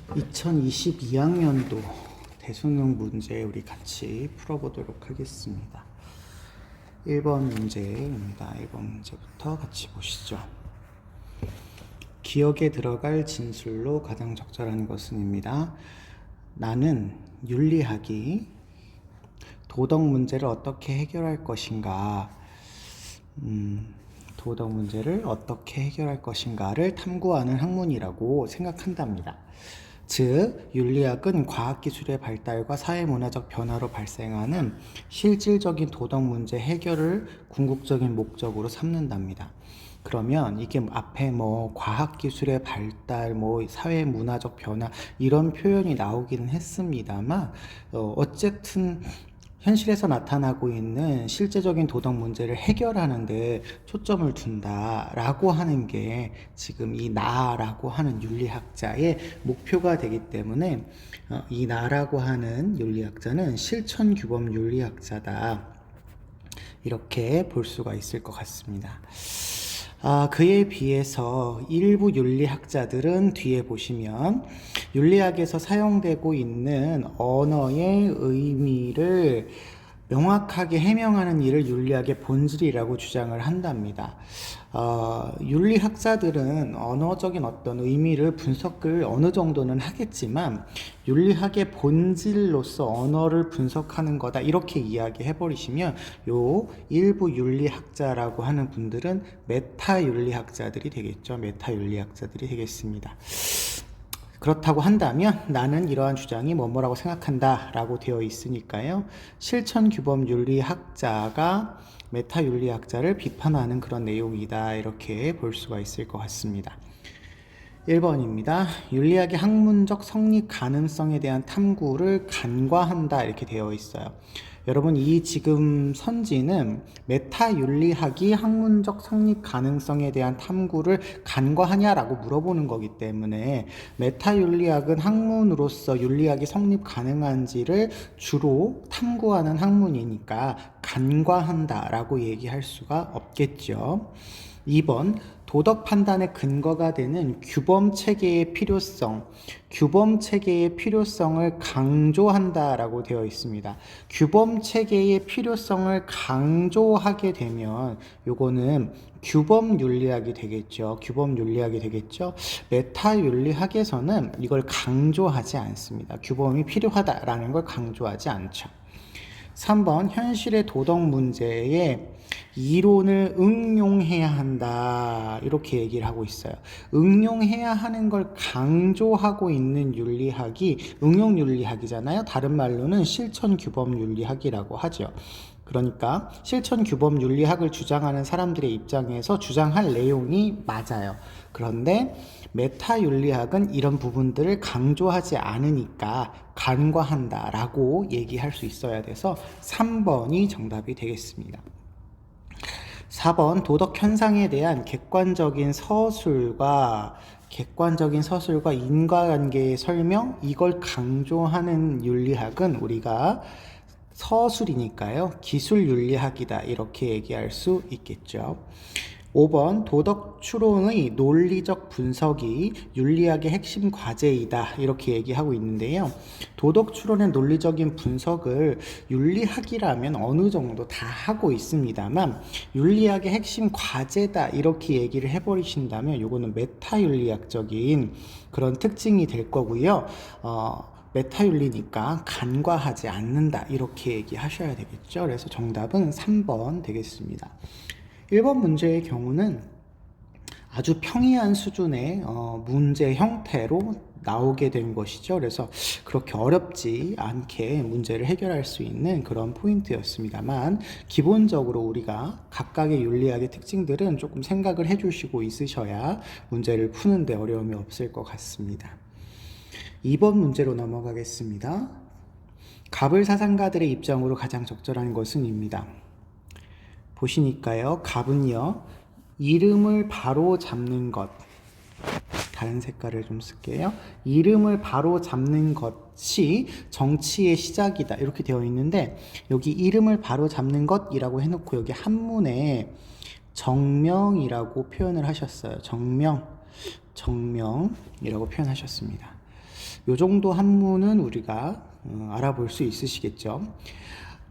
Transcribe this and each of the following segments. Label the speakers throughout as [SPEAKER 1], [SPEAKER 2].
[SPEAKER 1] 2022학년도 대수능 문제 우리 같이 풀어보도록 하겠습니다. 1번 문제입니다. 1번 문제부터 같이 보시죠. 기억에 들어갈 진술로 가장 적절한 것은입니다. 나는 윤리학이 도덕 문제를 어떻게 해결할 것인가, 도덕 문제를 어떻게 해결할 것인가를 탐구하는 학문이라고 생각한답니다. 즉, 윤리학은 과학기술의 발달과 사회문화적 변화로 발생하는 실질적인 도덕 문제 해결을 궁극적인 목적으로 삼는답니다. 그러면 이게 앞에 과학기술의 발달, 사회문화적 변화 이런 표현이 나오기는 했습니다만 어쨌든 현실에서 나타나고 있는 실제적인 도덕 문제를 해결하는 데 초점을 둔다라고 하는 게 지금 이 나라고 하는 윤리학자의 목표가 되기 때문에 이 나라고 하는 윤리학자는 실천규범 윤리학자다, 이렇게 볼 수가 있을 것 같습니다. 그에 비해서 일부 윤리학자들은 뒤에 보시면 윤리학에서 사용되고 있는 언어의 의미를 명확하게 해명하는 일을 윤리학의 본질이라고 주장을 한답니다. 윤리학자들은 언어적인 어떤 의미를 분석을 어느 정도는 하겠지만 윤리학의 본질로서 언어를 분석하는 거다, 이렇게 이야기해 버리시면 요 일부 윤리학자라고 하는 분들은 메타 윤리학자들이 되겠죠. 메타 윤리학자들이 되겠습니다. 그렇다고 한다면 나는 이러한 주장이 뭐라고 생각한다 라고 되어 있으니까요, 실천규범 윤리학자가 메타 윤리학자를 비판하는 그런 내용이다, 이렇게 볼 수가 있을 것 같습니다. 1번입니다. 윤리학의 학문적 성립 가능성에 대한 탐구를 간과한다, 이렇게 되어 있어요. 여러분, 이 지금 선지는 메타 윤리학이 학문적 성립 가능성에 대한 탐구를 간과하냐라고 물어보는 거기 때문에 메타 윤리학은 학문으로서 윤리학이 성립 가능한지를 주로 탐구하는 학문이니까 간과한다라고 얘기할 수가 없겠죠. 2번, 도덕 판단의 근거가 되는 규범 체계의 필요성, 규범 체계의 필요성을 강조한다라고 되어 있습니다. 규범 체계의 필요성을 강조하게 되면 요거는 규범 윤리학이 되겠죠. 규범 윤리학이 되겠죠. 메타 윤리학에서는 이걸 강조하지 않습니다. 규범이 필요하다라는 걸 강조하지 않죠. 3번, 현실의 도덕 문제에 이론을 응용해야 한다, 이렇게 얘기를 하고 있어요. 응용해야 하는 걸 강조하고 있는 윤리학이 응용윤리학이잖아요. 다른 말로는 실천규범윤리학이라고 하죠. 그러니까 실천규범윤리학을 주장하는 사람들의 입장에서 주장할 내용이 맞아요. 그런데 메타윤리학은 이런 부분들을 강조하지 않으니까 간과한다라고 얘기할 수 있어야 돼서 3번이 정답이 되겠습니다. 4번, 도덕 현상에 대한 객관적인 서술과 인과관계의 설명, 이걸 강조하는 윤리학은 우리가 서술이니까요, 기술윤리학이다, 이렇게 얘기할 수 있겠죠. 5번, 도덕 추론의 논리적 분석이 윤리학의 핵심 과제이다, 이렇게 얘기하고 있는데요. 도덕 추론의 논리적인 분석을 윤리학이라면 어느 정도 다 하고 있습니다만 윤리학의 핵심 과제다, 이렇게 얘기를 해버리신다면 요거는 메타윤리학적인 그런 특징이 될 거고요. 메타윤리니까 간과하지 않는다, 이렇게 얘기하셔야 되겠죠. 그래서 정답은 3번 되겠습니다. 1번 문제의 경우는 아주 평이한 수준의 문제 형태로 나오게 된 것이죠. 그래서 그렇게 어렵지 않게 문제를 해결할 수 있는 그런 포인트였습니다만 기본적으로 우리가 각각의 윤리학의 특징들은 조금 생각을 해주시고 있으셔야 문제를 푸는데 어려움이 없을 것 같습니다. 2번 문제로 넘어가겠습니다. 가불 사상가들의 입장으로 가장 적절한 것은입니다. 보시니까요, 갑은요, 이름을 바로 잡는 것, 다른 색깔을 좀 쓸게요. 이름을 바로 잡는 것이 정치의 시작이다, 이렇게 되어 있는데 여기 이름을 바로 잡는 것이라고 해놓고 여기 한문에 정명이라고 표현을 하셨어요. 정명이라고 표현하셨습니다. 요 정도 한문은 우리가 알아볼 수 있으시겠죠.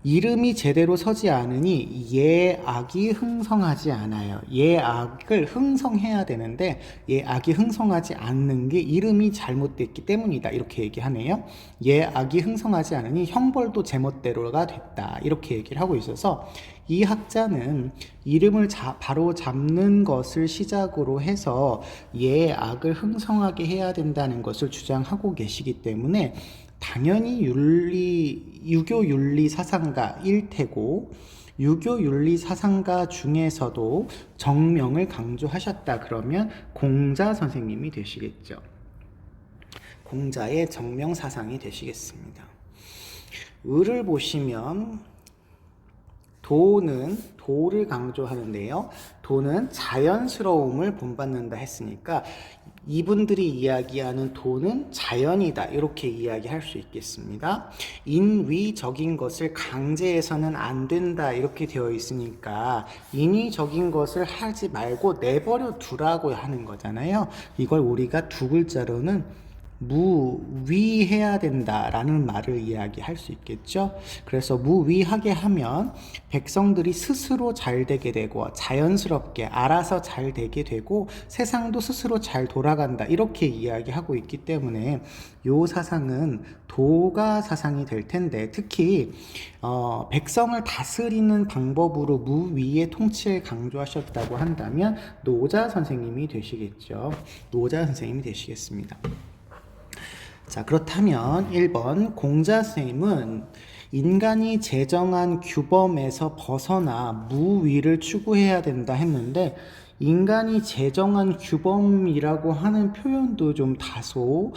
[SPEAKER 1] 이름이 제대로 서지 않으니 예악이 흥성하지 않아요. 예악을 흥성해야 되는데 예악이 흥성하지 않는 게 이름이 잘못됐기 때문이다. 이렇게 얘기하네요. 예악이 흥성하지 않으니 형벌도 제멋대로가 됐다. 이렇게 얘기를 하고 있어서 이 학자는 이름을 바로 잡는 것을 시작으로 해서 예악을 흥성하게 해야 된다는 것을 주장하고 계시기 때문에 당연히 유교 윤리 사상가 일테고 유교 윤리 사상가 중에서도 정명을 강조하셨다 그러면 공자 선생님이 되시겠죠. 공자의 정명 사상이 되시겠습니다. 을을 보시면 도를 강조하는데요. 도는 자연스러움을 본받는다 했으니까 이분들이 이야기하는 도는 자연이다 이렇게 이야기할 수 있겠습니다. 인위적인 것을 강제해서는 안 된다 이렇게 되어 있으니까 인위적인 것을 하지 말고 내버려 두라고 하는 거잖아요. 이걸 우리가 두 글자로는 무위해야 된다라는 말을 이야기할 수 있겠죠. 그래서 무위하게 하면 백성들이 스스로 잘 되게 되고 자연스럽게 알아서 잘 되게 되고 세상도 스스로 잘 돌아간다 이렇게 이야기하고 있기 때문에 요 사상은 도가 사상이 될 텐데 특히 백성을 다스리는 방법으로 무위의 통치를 강조하셨다고 한다면 노자 선생님이 되시겠죠. 노자 선생님이 되시겠습니다. 자, 그렇다면 1번 공자 선생님은 인간이 제정한 규범에서 벗어나 무위를 추구해야 된다 했는데 인간이 제정한 규범이라고 하는 표현도 좀 다소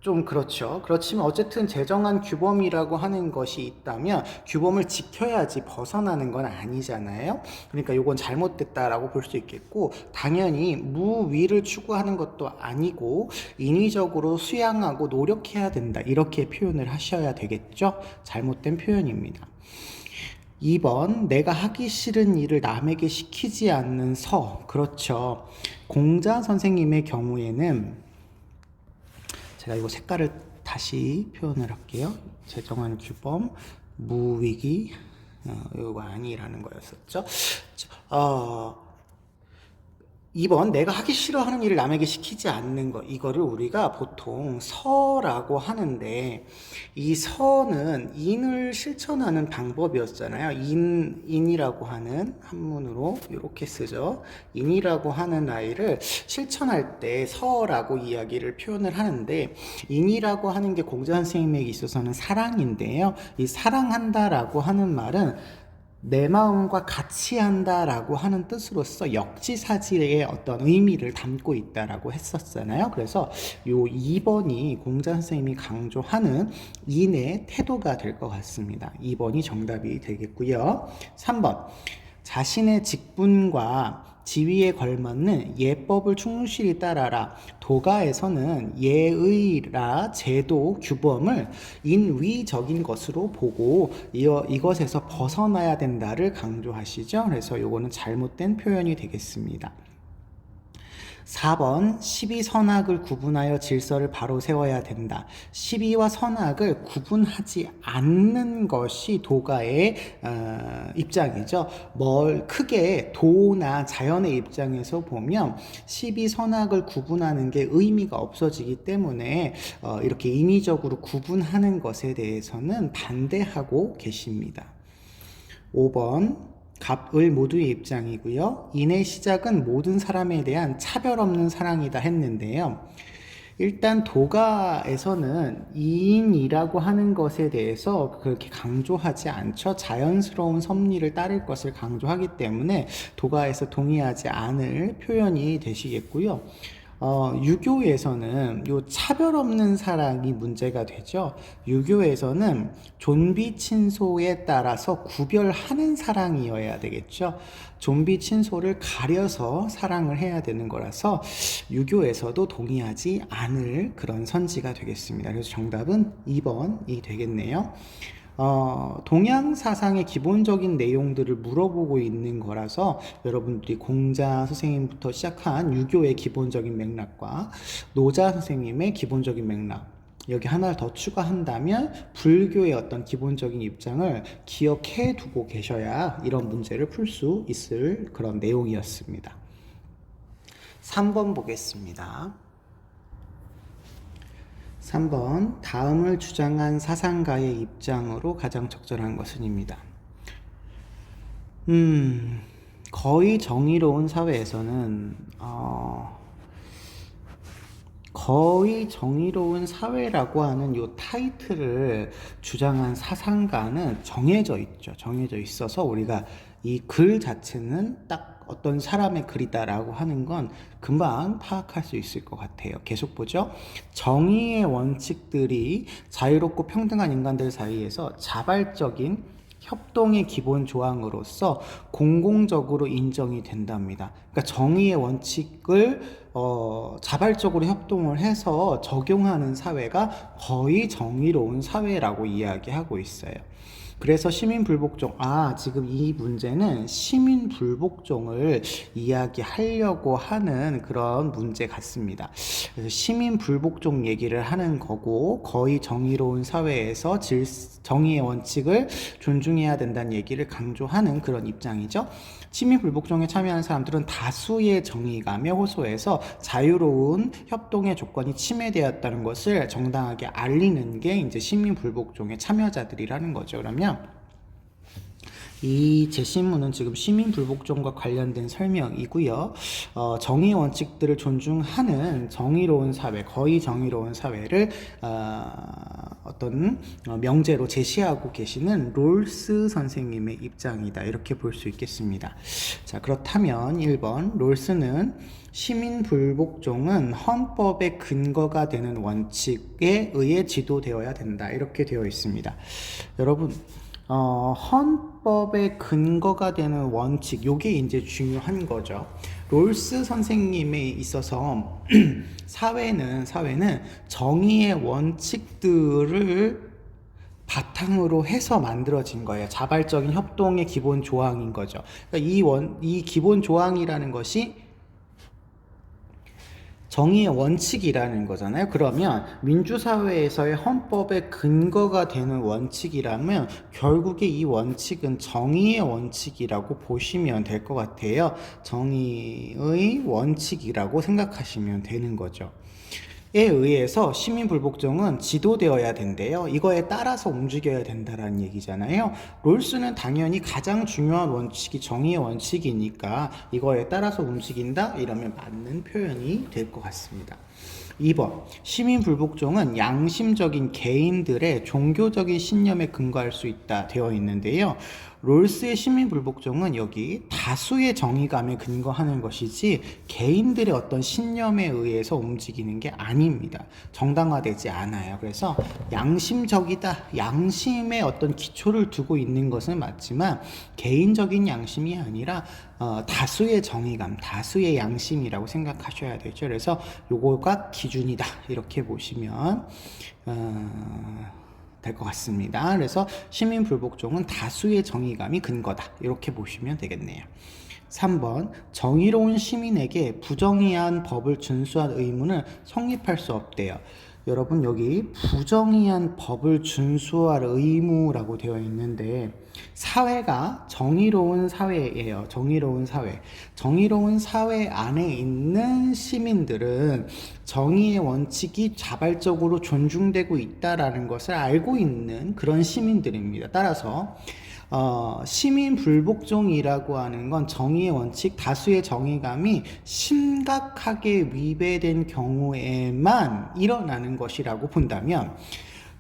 [SPEAKER 1] 좀 그렇죠. 그렇지만 어쨌든 제정한 규범이라고 하는 것이 있다면 규범을 지켜야지 벗어나는 건 아니잖아요. 그러니까 이건 잘못됐다라고 볼 수 있겠고 당연히 무위를 추구하는 것도 아니고 인위적으로 수양하고 노력해야 된다. 이렇게 표현을 하셔야 되겠죠. 잘못된 표현입니다. 2번 내가 하기 싫은 일을 남에게 시키지 않는 서. 그렇죠. 공자 선생님의 경우에는 제가 이거 색깔을 다시 표현을 할게요. 제정한 규범, 무위기, 이거 아니라는 거였었죠. 2번 내가 하기 싫어하는 일을 남에게 시키지 않는 것 이거를 우리가 보통 서라고 하는데 이 서는 인을 실천하는 방법이었잖아요. 인이라고 하는 한문으로 이렇게 쓰죠. 인이라고 하는 아이를 실천할 때 서라고 이야기를 표현을 하는데 인이라고 하는 게 공자 선생님에게 있어서는 사랑인데요. 이 사랑한다라고 하는 말은 내 마음과 같이 한다라고 하는 뜻으로서 역지사지의 어떤 의미를 담고 있다라고 했었잖아요. 그래서 요 2번이 공자 선생님이 강조하는 인의 태도가 될 것 같습니다. 2번이 정답이 되겠고요. 3번 자신의 직분과 지위에 걸맞는 예법을 충실히 따라라. 도가에서는 예의라 제도 규범을 인위적인 것으로 보고 이것에서 벗어나야 된다를 강조하시죠. 그래서 요거는 잘못된 표현이 되겠습니다. 4번 시비선악을 구분하여 질서를 바로 세워야 된다. 시비와 선악을 구분하지 않는 것이 도가의 입장이죠. 크게 도나 자연의 입장에서 보면 시비선악을 구분하는 게 의미가 없어지기 때문에 이렇게 인위적으로 구분하는 것에 대해서는 반대하고 계십니다. 5번 갑을 모두의 입장이고요. 인의 시작은 모든 사람에 대한 차별 없는 사랑이다 했는데요. 일단 도가에서는 이인이라고 하는 것에 대해서 그렇게 강조하지 않죠. 자연스러운 섭리를 따를 것을 강조하기 때문에 도가에서 동의하지 않을 표현이 되시겠고요. 유교에서는 요 차별 없는 사랑이 문제가 되죠. 유교에서는 존비 친소에 따라서 구별하는 사랑이어야 되겠죠. 존비 친소를 가려서 사랑을 해야 되는 거라서 유교에서도 동의하지 않을 그런 선지가 되겠습니다. 그래서 정답은 2번이 되겠네요. 동양 사상의 기본적인 내용들을 물어보고 있는 거라서 여러분들이 공자 선생님부터 시작한 유교의 기본적인 맥락과 노자 선생님의 기본적인 맥락, 여기 하나를 더 추가한다면 불교의 어떤 기본적인 입장을 기억해 두고 계셔야 이런 문제를 풀 수 있을 그런 내용이었습니다. 3번 보겠습니다. 3번, 다음을 주장한 사상가의 입장으로 가장 적절한 것은입니다. 거의 정의로운 사회에서는 거의 정의로운 사회라고 하는 이 타이틀을 주장한 사상가는 정해져 있죠. 정해져 있어서 우리가 이 글 자체는 딱 어떤 사람의 글이다라고 하는 건 금방 파악할 수 있을 것 같아요. 계속 보죠. 정의의 원칙들이 자유롭고 평등한 인간들 사이에서 자발적인 협동의 기본 조항으로서 공공적으로 인정이 된답니다. 그러니까 정의의 원칙을 자발적으로 협동을 해서 적용하는 사회가 거의 정의로운 사회라고 이야기하고 있어요. 그래서 시민불복종, 지금 이 문제는 시민불복종을 이야기하려고 하는 그런 문제 같습니다. 그래서 시민불복종 얘기를 하는 거고, 거의 정의로운 사회에서 정의의 원칙을 존중해야 된다는 얘기를 강조하는 그런 입장이죠. 시민불복종에 참여하는 사람들은 다수의 정의감에 호소해서 자유로운 협동의 조건이 침해되었다는 것을 정당하게 알리는 게 이제 시민불복종의 참여자들이라는 거죠. 그러면 이 제시문은 지금 시민불복종과 관련된 설명이고요. 정의 원칙들을 존중하는 정의로운 사회, 거의 정의로운 사회를 어떤 명제로 제시하고 계시는 롤스 선생님의 입장이다. 이렇게 볼 수 있겠습니다. 자, 그렇다면 1번, 롤스는 시민불복종은 헌법의 근거가 되는 원칙에 의해 지도되어야 된다. 이렇게 되어 있습니다. 여러분, 헌법의 근거가 되는 원칙, 요게 이제 중요한 거죠. 롤스 선생님에 있어서 사회는 정의의 원칙들을 바탕으로 해서 만들어진 거예요. 자발적인 협동의 기본 조항인 거죠. 그러니까 이 기본 조항이라는 것이 정의의 원칙이라는 거잖아요. 그러면 민주사회에서의 헌법의 근거가 되는 원칙이라면 결국에 이 원칙은 정의의 원칙이라고 보시면 될 것 같아요. 정의의 원칙이라고 생각하시면 되는 거죠. 에 의해서 시민불복종은 지도되어야 된대요. 이거에 따라서 움직여야 된다라는 얘기잖아요. 롤스는 당연히 가장 중요한 원칙이 정의의 원칙이니까 이거에 따라서 움직인다? 이러면 맞는 표현이 될 것 같습니다. 2번, 시민불복종은 양심적인 개인들의 종교적인 신념에 근거할 수 있다 되어 있는데요. 롤스의 시민불복종은 여기 다수의 정의감에 근거하는 것이지 개인들의 어떤 신념에 의해서 움직이는 게 아닙니다. 정당화되지 않아요. 그래서 양심적이다, 양심의 어떤 기초를 두고 있는 것은 맞지만 개인적인 양심이 아니라 다수의 정의감, 다수의 양심이라고 생각하셔야 되죠. 그래서 요거가 기준이다 이렇게 보시면 될 것 같습니다. 그래서 시민불복종은 다수의 정의감이 근거다 이렇게 보시면 되겠네요. 3번, 정의로운 시민에게 부정의한 법을 준수할 의무는 성립할 수 없대요. 여러분, 여기 부정의한 법을 준수할 의무라고 되어 있는데 사회가 정의로운 사회예요. 정의로운 사회. 정의로운 사회 안에 있는 시민들은 정의의 원칙이 자발적으로 존중되고 있다라는 것을 알고 있는 그런 시민들입니다. 따라서 시민불복종이라고 하는 건 정의의 원칙, 다수의 정의감이 심각하게 위배된 경우에만 일어나는 것이라고 본다면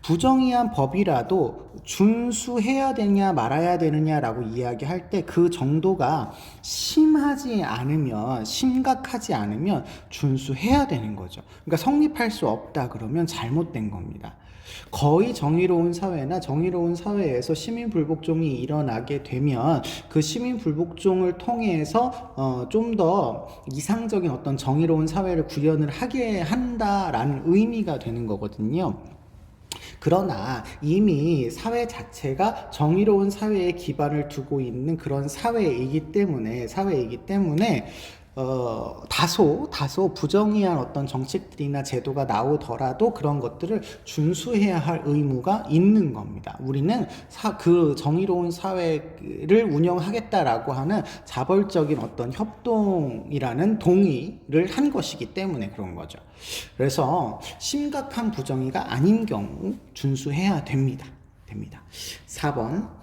[SPEAKER 1] 부정의한 법이라도 준수해야 되냐 말아야 되느냐라고 이야기할 때 그 정도가 심하지 않으면, 심각하지 않으면 준수해야 되는 거죠. 그러니까 성립할 수 없다 그러면 잘못된 겁니다. 거의 정의로운 사회나 정의로운 사회에서 시민불복종이 일어나게 되면 그 시민불복종을 통해서 좀 더 이상적인 어떤 정의로운 사회를 구현을 하게 한다라는 의미가 되는 거거든요. 그러나 이미 사회 자체가 정의로운 사회에 기반을 두고 있는 그런 사회이기 때문에 다소 부정의한 어떤 정책들이나 제도가 나오더라도 그런 것들을 준수해야 할 의무가 있는 겁니다. 우리는 그 정의로운 사회를 운영하겠다라고 하는 자발적인 어떤 협동이라는 동의를 한 것이기 때문에 그런 거죠. 그래서 심각한 부정의가 아닌 경우 준수해야 됩니다. 4번.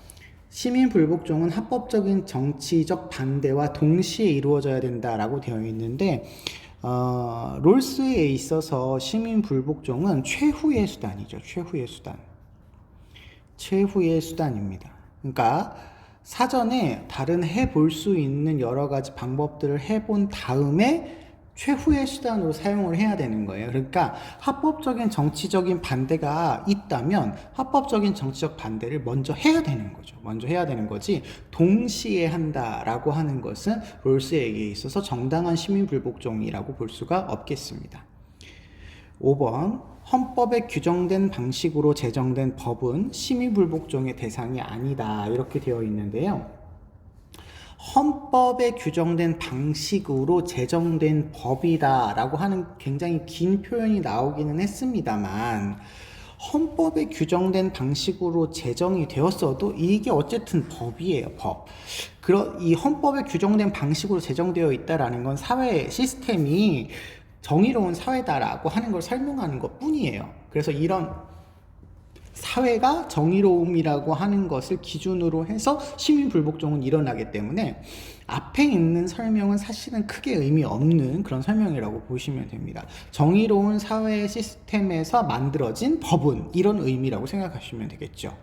[SPEAKER 1] 시민 불복종은 합법적인 정치적 반대와 동시에 이루어져야 된다라고 되어 있는데 롤스에 있어서 시민 불복종은 최후의 수단이죠. 최후의 수단입니다. 그러니까 사전에 다른 해볼 수 있는 여러 가지 방법들을 해본 다음에 최후의 수단으로 사용을 해야 되는 거예요. 그러니까 합법적인 정치적인 반대가 있다면 합법적인 정치적 반대를 먼저 해야 되는 거죠. 먼저 해야 되는 거지 동시에 한다라고 하는 것은 롤스에게 있어서 정당한 시민 불복종이라고 볼 수가 없겠습니다. 5번. 헌법에 규정된 방식으로 제정된 법은 시민 불복종의 대상이 아니다. 이렇게 되어 있는데요. 헌법에 규정된 방식으로 제정된 법이다라고 하는 굉장히 긴 표현이 나오기는 했습니다만 헌법에 규정된 방식으로 제정이 되었어도 이게 어쨌든 법이에요, 법. 이 헌법에 규정된 방식으로 제정되어 있다라는 건 사회 시스템이 정의로운 사회다라고 하는 걸 설명하는 것 뿐이에요. 그래서 이런 사회가 정의로움이라고 하는 것을 기준으로 해서 시민 불복종은 일어나기 때문에 앞에 있는 설명은 사실은 크게 의미 없는 그런 설명이라고 보시면 됩니다. 정의로운 사회 시스템에서 만들어진 법은 이런 의미라고 생각하시면 되겠죠.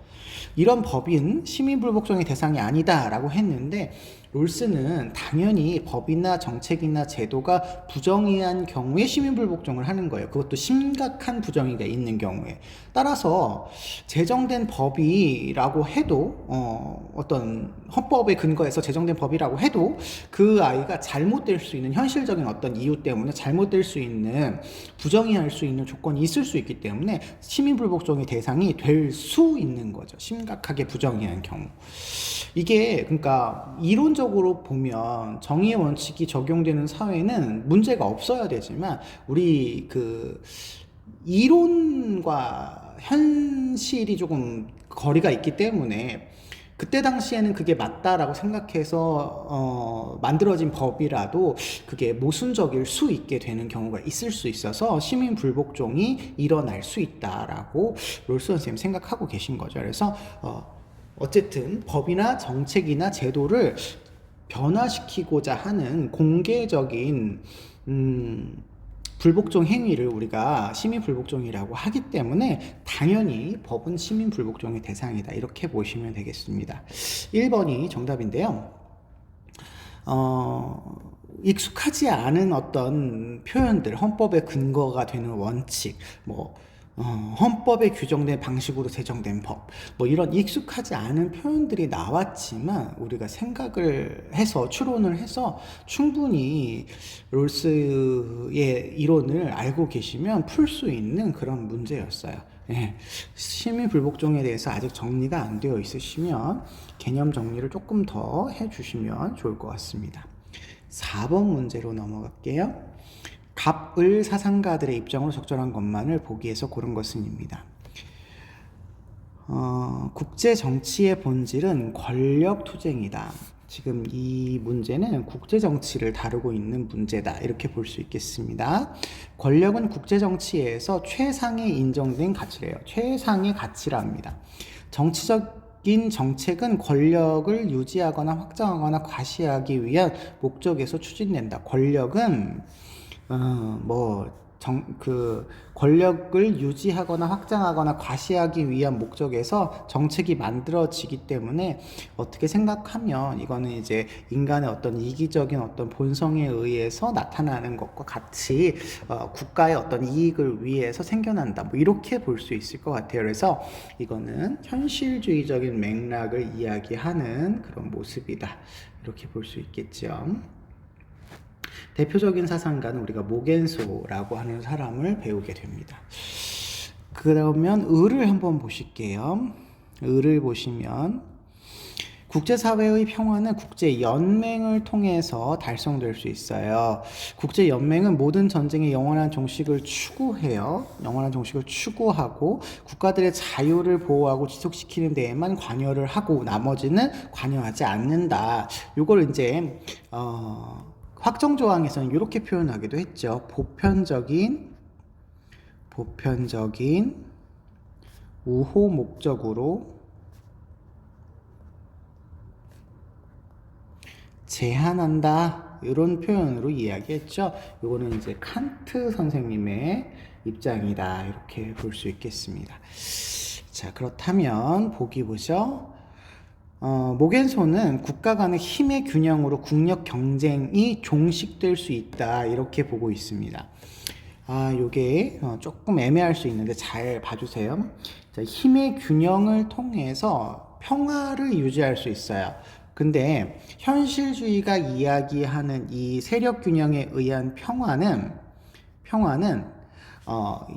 [SPEAKER 1] 이런 법인 시민 불복종의 대상이 아니다라고 했는데 롤스는 당연히 법이나 정책이나 제도가 부정의한 경우에 시민 불복종을 하는 거예요. 그것도 심각한 부정의가 있는 경우에. 따라서 제정된 법이라고 해도 어떤 헌법에 근거해서 제정된 법이라고 해도 그 아이가 잘못될 수 있는 현실적인 어떤 이유 때문에 잘못될 수 있는 부정의할 수 있는 조건이 있을 수 있기 때문에 시민 불복종의 대상이 될 수 있는 거죠. 심각하게 부정의한 경우. 이게 그러니까 이론적으로 보면 정의의 원칙이 적용되는 사회는 문제가 없어야 되지만 우리 그 이론과 현실이 조금 거리가 있기 때문에 그때 당시에는 그게 맞다라고 생각해서 만들어진 법이라도 그게 모순적일 수 있게 되는 경우가 있을 수 있어서 시민 불복종이 일어날 수 있다라고 롤스 선생님 생각하고 계신 거죠. 그래서 어쨌든 법이나 정책이나 제도를 변화시키고자 하는 공개적인 불복종 행위를 우리가 시민 불복종이라고 하기 때문에 당연히 법은 시민 불복종의 대상이다. 이렇게 보시면 되겠습니다. 1번이 정답인데요. 익숙하지 않은 어떤 표현들, 헌법의 근거가 되는 원칙, 헌법에 규정된 방식으로 제정된 법, 이런 익숙하지 않은 표현들이 나왔지만 우리가 생각을 해서 추론을 해서 충분히 롤스의 이론을 알고 계시면 풀 수 있는 그런 문제였어요. 시민 불복종에 대해서 아직 정리가 안 되어 있으시면 개념 정리를 조금 더 해주시면 좋을 것 같습니다. 4번 문제로 넘어갈게요. 갑을 사상가들의 입장으로 적절한 것만을 보기에서 고른 것은입니다. 국제 정치의 본질은 권력 투쟁이다. 지금 이 문제는 국제 정치를 다루고 있는 문제다. 이렇게 볼 수 있겠습니다. 권력은 국제 정치에서 최상의 인정된 가치래요. 최상의 가치랍니다. 정치적인 정책은 권력을 유지하거나 확장하거나 과시하기 위한 목적에서 추진된다. 권력은 권력을 유지하거나 확장하거나 과시하기 위한 목적에서 정책이 만들어지기 때문에 어떻게 생각하면 이거는 이제 인간의 어떤 이기적인 어떤 본성에 의해서 나타나는 것과 같이 국가의 어떤 이익을 위해서 생겨난다. 이렇게 볼 수 있을 것 같아요. 그래서 이거는 현실주의적인 맥락을 이야기하는 그런 모습이다. 이렇게 볼 수 있겠죠. 대표적인 사상가는 우리가 모겐소라고 하는 사람을 배우게 됩니다. 그러면 을을 한번 보실게요. 을을 보시면 국제사회의 평화는 국제연맹을 통해서 달성될 수 있어요. 국제연맹은 모든 전쟁의 영원한 종식을 추구해요. 영원한 종식을 추구하고 국가들의 자유를 보호하고 지속시키는 데에만 관여를 하고 나머지는 관여하지 않는다. 요걸 이제 확정조항에서는 이렇게 표현하기도 했죠. 보편적인 우호 목적으로 제한한다, 이런 표현으로 이야기했죠. 이거는 이제 칸트 선생님의 입장이다, 이렇게 볼 수 있겠습니다. 자, 그렇다면 보기 보죠. 모겐소는 국가 간의 힘의 균형으로 국력 경쟁이 종식될 수 있다, 이렇게 보고 있습니다. 요게 조금 애매할 수 있는데 잘 봐주세요. 자, 힘의 균형을 통해서 평화를 유지할 수 있어요. 근데 현실주의가 이야기하는 이 세력 균형에 의한 평화는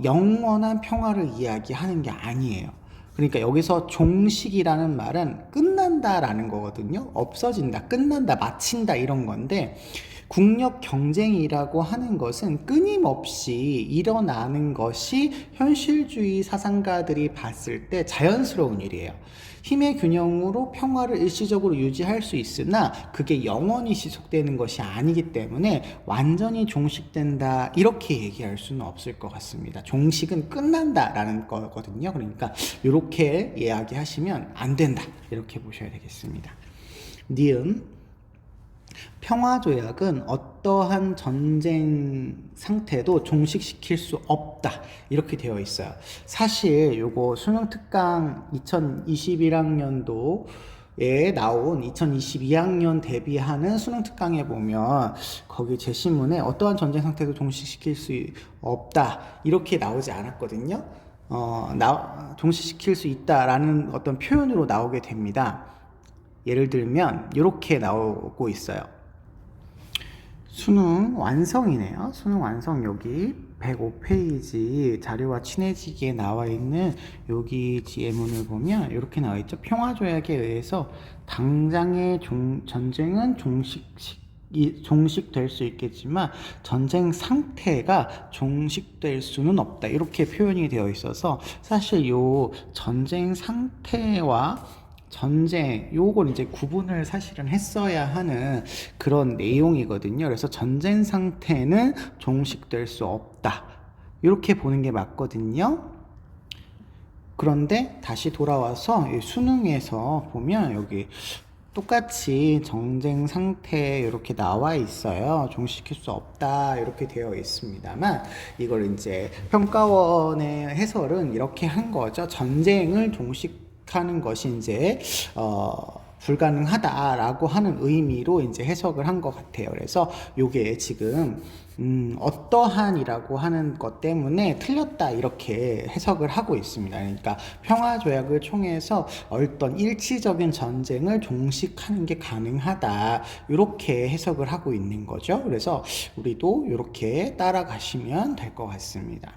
[SPEAKER 1] 영원한 평화를 이야기하는 게 아니에요. 그러니까 여기서 종식이라는 말은 끝난다라는 거거든요. 없어진다, 끝난다, 마친다, 이런 건데, 국력 경쟁이라고 하는 것은 끊임없이 일어나는 것이 현실주의 사상가들이 봤을 때 자연스러운 일이에요. 힘의 균형으로 평화를 일시적으로 유지할 수 있으나 그게 영원히 지속되는 것이 아니기 때문에 완전히 종식된다, 이렇게 얘기할 수는 없을 것 같습니다. 종식은 끝난다라는 거거든요. 그러니까 이렇게 이야기하시면 안 된다, 이렇게 보셔야 되겠습니다. 니은 평화조약은 어떠한 전쟁 상태도 종식시킬 수 없다, 이렇게 되어 있어요. 사실 요거 수능 특강 2021학년도에 나온 2022학년 대비하는 수능 특강에 보면 거기 제시문에 어떠한 전쟁 상태도 종식시킬 수 없다, 이렇게 나오지 않았거든요. 종식시킬 수 있다라는 어떤 표현으로 나오게 됩니다. 예를 들면 이렇게 나오고 있어요. 수능 완성이네요. 수능 완성 여기 105페이지 자료와 친해지기에 나와 있는 여기 예문을 보면 이렇게 나와 있죠. 평화조약에 의해서 당장의 전쟁은 종식될 수 있겠지만 전쟁 상태가 종식될 수는 없다, 이렇게 표현이 되어 있어서 사실 이 전쟁 상태와 전쟁, 요걸 이제 구분을 사실은 했어야 하는 그런 내용이거든요. 그래서 전쟁 상태는 종식될 수 없다, 이렇게 보는 게 맞거든요. 그런데 다시 돌아와서 수능에서 보면 여기 똑같이 전쟁 상태 이렇게 나와 있어요. 종식시킬 수 없다, 이렇게 되어 있습니다만 이걸 이제 평가원의 해설은 이렇게 한 거죠. 전쟁을 종식하는 것이 이제 불가능하다라고 하는 의미로 이제 해석을 한 것 같아요. 그래서 요게 지금 어떠한이라고 하는 것 때문에 틀렸다, 이렇게 해석을 하고 있습니다. 그러니까 평화조약을 통해서 어떤 일시적인 전쟁을 종식하는 게 가능하다, 이렇게 해석을 하고 있는 거죠. 그래서 우리도 이렇게 따라가시면 될 것 같습니다.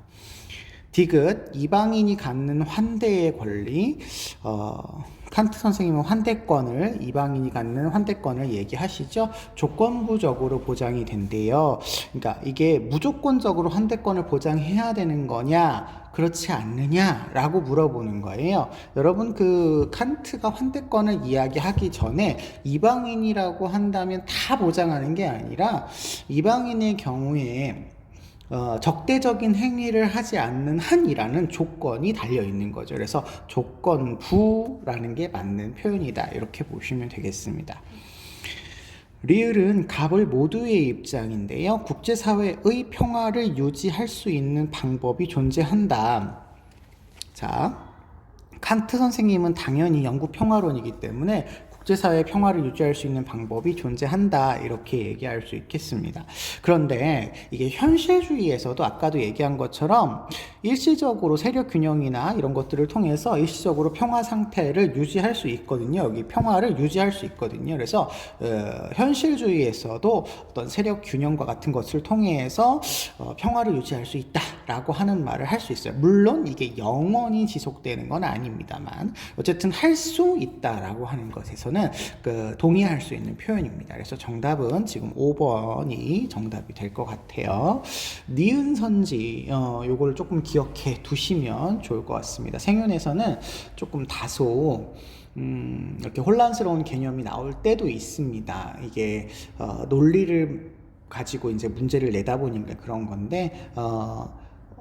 [SPEAKER 1] 디귿, 이방인이 갖는 환대의 권리. 칸트 선생님은 이방인이 갖는 환대권을 얘기하시죠. 조건부적으로 보장이 된대요. 그러니까 이게 무조건적으로 환대권을 보장해야 되는 거냐, 그렇지 않느냐라고 물어보는 거예요. 여러분, 칸트가 환대권을 이야기하기 전에 이방인이라고 한다면 다 보장하는 게 아니라 이방인의 경우에 적대적인 행위를 하지 않는 한이라는 조건이 달려 있는 거죠. 그래서 조건부라는 게 맞는 표현이다, 이렇게 보시면 되겠습니다. 리을은 갑을 모두의 입장인데요. 국제사회의 평화를 유지할 수 있는 방법이 존재한다. 자, 칸트 선생님은 당연히 영국 평화론이기 때문에 국제사회의 평화를 유지할 수 있는 방법이 존재한다 이렇게 얘기할 수 있겠습니다. 그런데 이게 현실주의에서도 아까도 얘기한 것처럼 일시적으로 세력 균형이나 이런 것들을 통해서 일시적으로 평화 상태를 유지할 수 있거든요. 여기 평화를 유지할 수 있거든요. 그래서 현실주의에서도 어떤 세력 균형과 같은 것을 통해서 평화를 유지할 수 있다라고 하는 말을 할 수 있어요. 물론 이게 영원히 지속되는 건 아닙니다만 어쨌든 할 수 있다라고 하는 것에서는 동의할 수 있는 표현입니다. 그래서 정답은 지금 5번이 정답이 될 것 같아요. 니은 선지 요거를 조금 기억해 두시면 좋을 것 같습니다. 생윤에서는 조금 다소 이렇게 혼란스러운 개념이 나올 때도 있습니다. 이게 논리를 가지고 이제 문제를 내다 보니까 그런 건데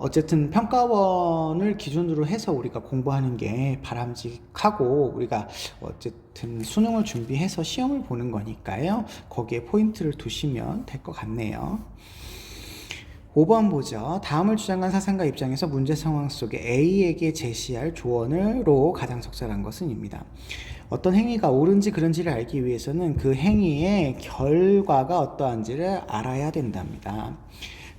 [SPEAKER 1] 어쨌든 평가원을 기준으로 해서 우리가 공부하는 게 바람직하고 우리가 어쨌든 수능을 준비해서 시험을 보는 거니까요. 거기에 포인트를 두시면 될 것 같네요. 5번 보죠. 다음을 주장한 사상가 입장에서 문제 상황 속에 A에게 제시할 조언으로 가장 적절한 것은입니다. 어떤 행위가 옳은지 그른지를 알기 위해서는 그 행위의 결과가 어떠한지를 알아야 된답니다.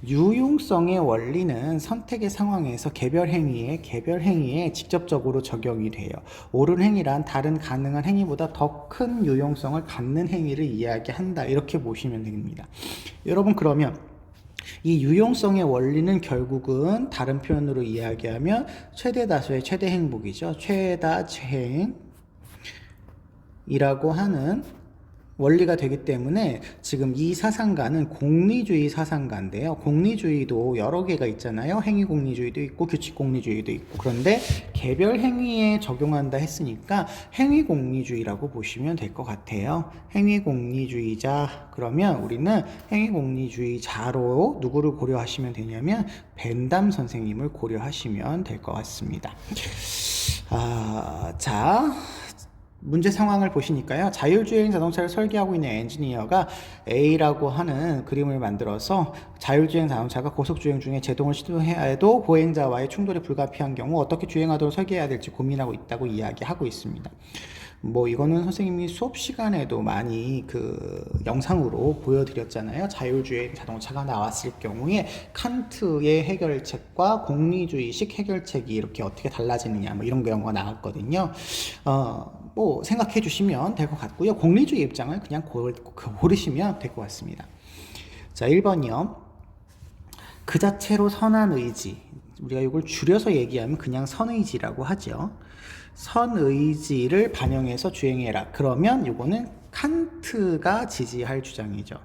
[SPEAKER 1] 유용성의 원리는 선택의 상황에서 개별 행위에 직접적으로 적용이 돼요. 옳은 행위란 다른 가능한 행위보다 더 큰 유용성을 갖는 행위를 이야기한다. 이렇게 보시면 됩니다. 여러분 그러면 이 유용성의 원리는 결국은 다른 표현으로 이야기하면 최대 다수의 최대 행복이죠. 최다 최행이라고 하는 원리가 되기 때문에 지금 이 사상가는 공리주의 사상가인데요. 공리주의도 여러 개가 있잖아요. 행위공리주의도 있고 규칙공리주의도 있고. 그런데 개별 행위에 적용한다 했으니까 행위공리주의라고 보시면 될 것 같아요. 행위공리주의자 그러면 우리는 행위공리주의자로 누구를 고려하시면 되냐면 벤담 선생님을 고려하시면 될 것 같습니다. 자, 문제 상황을 보시니까요. 자율주행 자동차를 설계하고 있는 엔지니어가 A라고 하는 그림을 만들어서 자율주행 자동차가 고속주행 중에 제동을 시도해야 해도 보행자와의 충돌이 불가피한 경우 어떻게 주행하도록 설계해야 될지 고민하고 있다고 이야기하고 있습니다. 이거는 선생님이 수업 시간에도 많이 영상으로 보여드렸잖아요. 자율주행 자동차가 나왔을 경우에 칸트의 해결책과 공리주의식 해결책이 이렇게 어떻게 달라지느냐 이런 경우가 나왔거든요. 생각해 주시면 될 것 같고요. 공리주의 입장을 그냥 고르시면 될 것 같습니다. 자, 1번이요. 그 자체로 선한 의지. 우리가 이걸 줄여서 얘기하면 그냥 선의지라고 하죠. 선의지를 반영해서 주행해라. 그러면 이거는 칸트가 지지할 주장이죠.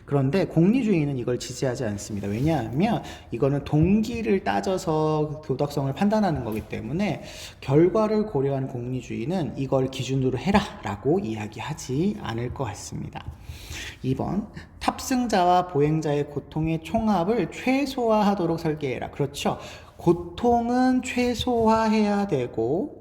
[SPEAKER 1] 그런데 공리주의는 이걸 지지하지 않습니다. 왜냐하면 이거는 동기를 따져서 도덕성을 판단하는 거기 때문에 결과를 고려한 공리주의는 이걸 기준으로 해라 라고 이야기하지 않을 것 같습니다. 2번 탑승자와 보행자의 고통의 총합을 최소화하도록 설계해라. 그렇죠. 고통은 최소화해야 되고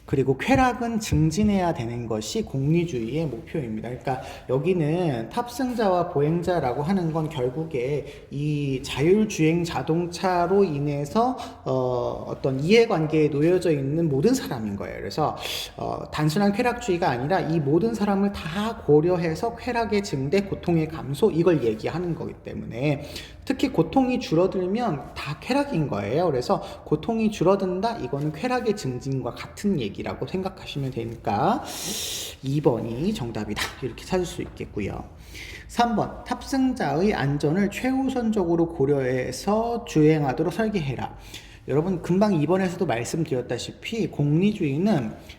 [SPEAKER 1] 그리고 쾌락은 증진해야 되는 것이 공리주의의 목표입니다. 그러니까 여기는 탑승자와 보행자라고 하는 건 결국에 이 자율주행 자동차로 인해서 어떤 이해관계에 놓여져 있는 모든 사람인 거예요. 그래서 단순한 쾌락주의가 아니라 이 모든 사람을 다 고려해서 쾌락의 증대, 고통의 감소 이걸 얘기하는 거기 때문에 특히 고통이 줄어들면 다 쾌락인 거예요. 그래서 고통이 줄어든다 이거는 쾌락의 증진과 같은 얘기라고 생각하시면 되니까 2번이 정답이다 이렇게 찾을 수 있겠고요. 3번 탑승자의 안전을 최우선적으로 고려해서 주행하도록 설계해라. 여러분 금방 2번에서도 말씀드렸다시피 공리주의는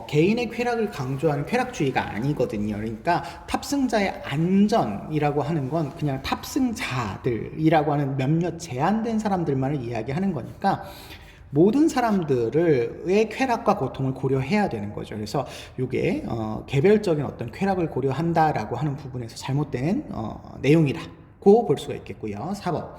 [SPEAKER 1] 개인의 쾌락을 강조하는 쾌락주의가 아니거든요. 그러니까 탑승자의 안전이라고 하는 건 그냥 탑승자들이라고 하는 몇몇 제한된 사람들만을 이야기하는 거니까 모든 사람들의 쾌락과 고통을 고려해야 되는 거죠. 그래서 이게 개별적인 어떤 쾌락을 고려한다라고 하는 부분에서 잘못된 내용이라고 볼 수가 있겠고요. 4번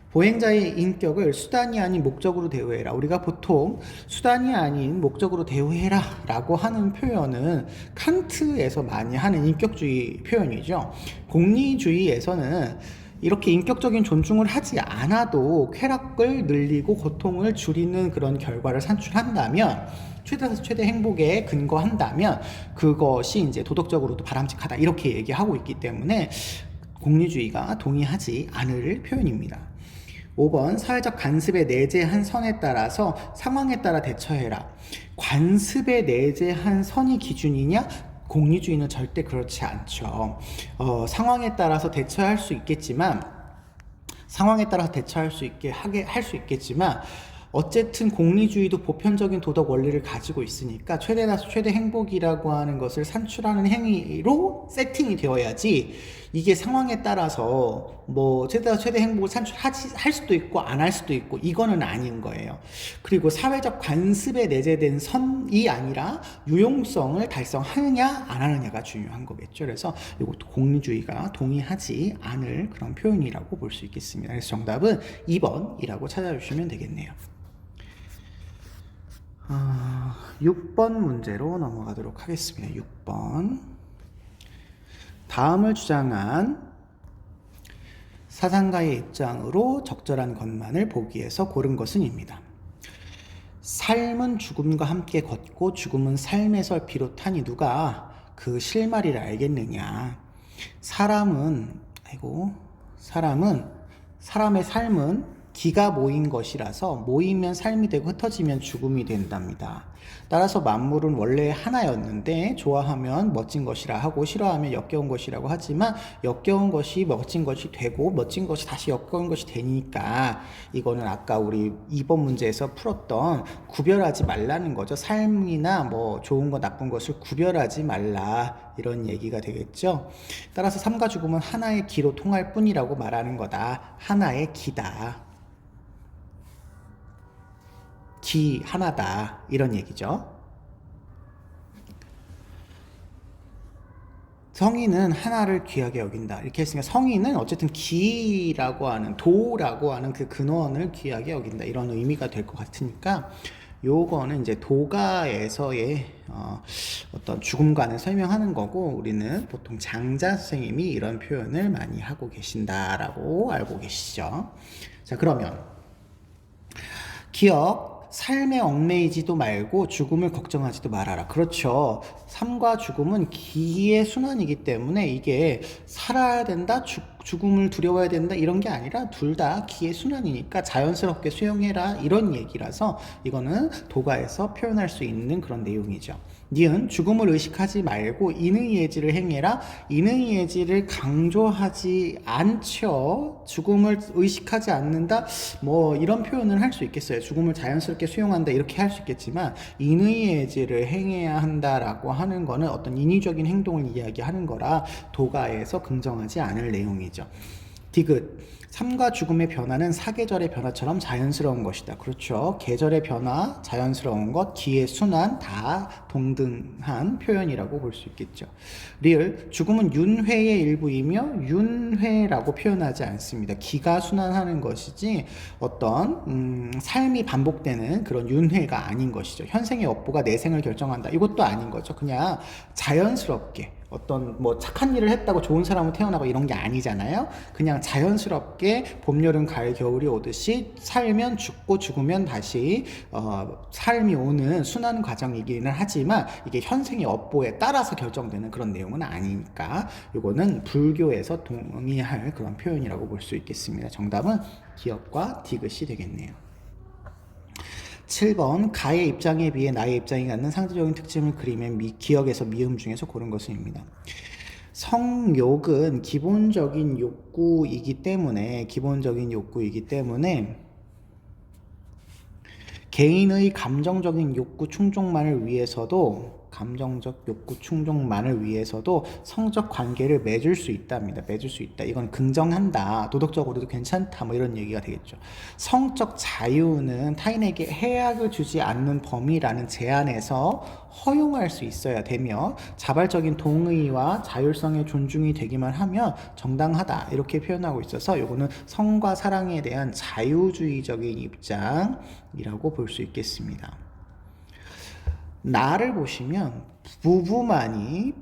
[SPEAKER 1] 보행자의 인격을 수단이 아닌 목적으로 대우해라. 우리가 보통 수단이 아닌 목적으로 대우해라 라고 하는 표현은 칸트에서 많이 하는 인격주의 표현이죠. 공리주의에서는 이렇게 인격적인 존중을 하지 않아도 쾌락을 늘리고 고통을 줄이는 그런 결과를 산출한다면, 최대에서 최대 행복에 근거한다면 그것이 이제 도덕적으로도 바람직하다 이렇게 얘기하고 있기 때문에 공리주의가 동의하지 않을 표현입니다. 5번 사회적 관습에 내재한 선에 따라서 상황에 따라 대처해라. 관습에 내재한 선이 기준이냐? 공리주의는 절대 그렇지 않죠. 상황에 따라서 대처할 수 있겠지만 할 수 있겠지만 어쨌든 공리주의도 보편적인 도덕 원리를 가지고 있으니까 최대다수 최대 행복이라고 하는 것을 산출하는 행위로 세팅이 되어야지, 이게 상황에 따라서 뭐 최대다수 최대 행복을 할 수도 있고 안 할 수도 있고 이거는 아닌 거예요. 그리고 사회적 관습에 내재된 선이 아니라 유용성을 달성하느냐 안 하느냐가 중요한 거겠죠. 그래서 이것도 공리주의가 동의하지 않을 그런 표현이라고 볼 수 있겠습니다. 그래서 정답은 2번이라고 찾아주시면 되겠네요. 6번 문제로 넘어가도록 하겠습니다. 6번. 다음을 주장한 사상가의 입장으로 적절한 것만을 보기에서 고른 것은입니다. 삶은 죽음과 함께 걷고 죽음은 삶에서 비롯하니 누가 그 실마리를 알겠느냐. 사람의 삶은 기가 모인 것이라서 모이면 삶이 되고 흩어지면 죽음이 된답니다. 따라서 만물은 원래 하나였는데 좋아하면 멋진 것이라 하고 싫어하면 역겨운 것이라고 하지만 역겨운 것이 멋진 것이 되고 멋진 것이 다시 역겨운 것이 되니까 이거는 아까 우리 2번 문제에서 풀었던 구별하지 말라는 거죠. 삶이나 뭐 좋은 것 나쁜 것을 구별하지 말라 이런 얘기가 되겠죠. 따라서 삶과 죽음은 하나의 기로 통할 뿐이라고 말하는 거다. 하나의 기다. 기 하나다 이런 얘기죠. 성인은 하나를 귀하게 여긴다 이렇게 했으니까 성인은 어쨌든 기라고 하는 도라고 하는 그 근원을 귀하게 여긴다 이런 의미가 될 것 같으니까 요거는 이제 도가에서의 어떤 죽음관을 설명하는 거고, 우리는 보통 장자 선생님이 이런 표현을 많이 하고 계신다라고 알고 계시죠. 자, 그러면 기억, 삶에 얽매이지도 말고 죽음을 걱정하지도 말아라. 그렇죠. 삶과 죽음은 기의 순환이기 때문에 이게 살아야 된다, 죽음을 두려워해야 된다 이런 게 아니라 둘 다 기의 순환이니까 자연스럽게 수용해라 이런 얘기라서 이거는 도가에서 표현할 수 있는 그런 내용이죠. 니은 죽음을 의식하지 말고 인의예지를 행해라. 인의예지를 강조하지 않죠. 죽음을 의식하지 않는다 뭐 이런 표현을 할 수 있겠어요. 죽음을 자연스럽게 수용한다 이렇게 할 수 있겠지만 인의예지를 행해야 한다라고 하는 거는 어떤 인위적인 행동을 이야기하는 거라 도가에서 긍정하지 않을 내용이죠. 디귿, 삶과 죽음의 변화는 사계절의 변화처럼 자연스러운 것이다. 그렇죠. 계절의 변화, 자연스러운 것, 기의 순환 다 동등한 표현이라고 볼 수 있겠죠. 리을, 죽음은 윤회의 일부이며 윤회라고 표현하지 않습니다. 기가 순환하는 것이지 어떤 삶이 반복되는 그런 윤회가 아닌 것이죠. 현생의 업보가 내 생을 결정한다. 이것도 아닌 거죠. 그냥 자연스럽게 어떤 뭐 착한 일을 했다고 좋은 사람으로 태어나고 이런 게 아니잖아요. 그냥 자연스럽게 봄, 여름, 가을, 겨울이 오듯이 살면 죽고 죽으면 다시 삶이 오는 순환 과정이기는 하지만 이게 현생의 업보에 따라서 결정되는 그런 내용은 아니니까 이거는 불교에서 동의할 그런 표현이라고 볼 수 있겠습니다. 정답은 기억과 디귿이 되겠네요. 7번 가의 입장에 비해 나의 입장이 갖는 상대적인 특징을 그리면 기억에서 미음 중에서 고른 것입니다. 성욕은 기본적인 욕구이기 때문에 개인의 감정적 욕구 충족만을 위해서도 성적 관계를 맺을 수 있다. 이건 긍정한다. 도덕적으로도 괜찮다. 뭐 이런 얘기가 되겠죠. 성적 자유는 타인에게 해악을 주지 않는 범위라는 제한에서 허용할 수 있어야 되며 자발적인 동의와 자율성의 존중이 되기만 하면 정당하다. 이렇게 표현하고 있어서 이거는 성과 사랑에 대한 자유주의적인 입장이라고 볼 수 있겠습니다. 나를 보시면 부부만이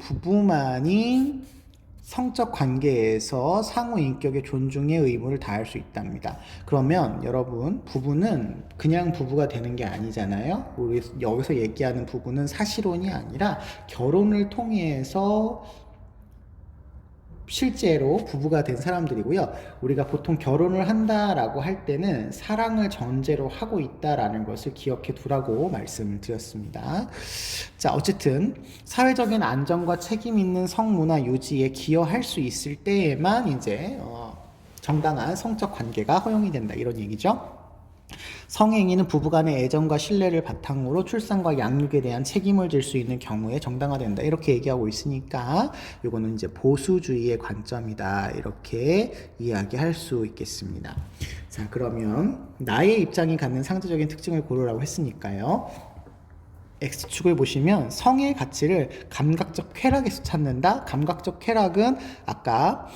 [SPEAKER 1] 성적 관계에서 상호 인격의 존중의 의무를 다할 수 있답니다. 그러면 여러분, 부부는 그냥 부부가 되는 게 아니잖아요. 우리 여기서 얘기하는 부부는 사실혼이 아니라 결혼을 통해서 실제로 부부가 된 사람들이고요. 우리가 보통 결혼을 한다라고 할 때는 사랑을 전제로 하고 있다라는 것을 기억해 두라고 말씀을 드렸습니다. 자, 어쨌든 사회적인 안정과 책임 있는 성문화 유지에 기여할 수 있을 때에만 이제 정당한 성적 관계가 허용이 된다, 이런 얘기죠. 성행위는 부부간의 애정과 신뢰를 바탕으로 출산과 양육에 대한 책임을 질 수 있는 경우에 정당화된다, 이렇게 얘기하고 있으니까 이거는 이제 보수주의의 관점이다, 이렇게 이야기할 수 있겠습니다. 자, 그러면 나의 입장이 갖는 상대적인 특징을 고르라고 했으니까요. X축을 보시면 성의 가치를 감각적 쾌락에서 찾는다. 감각적 쾌락은 아까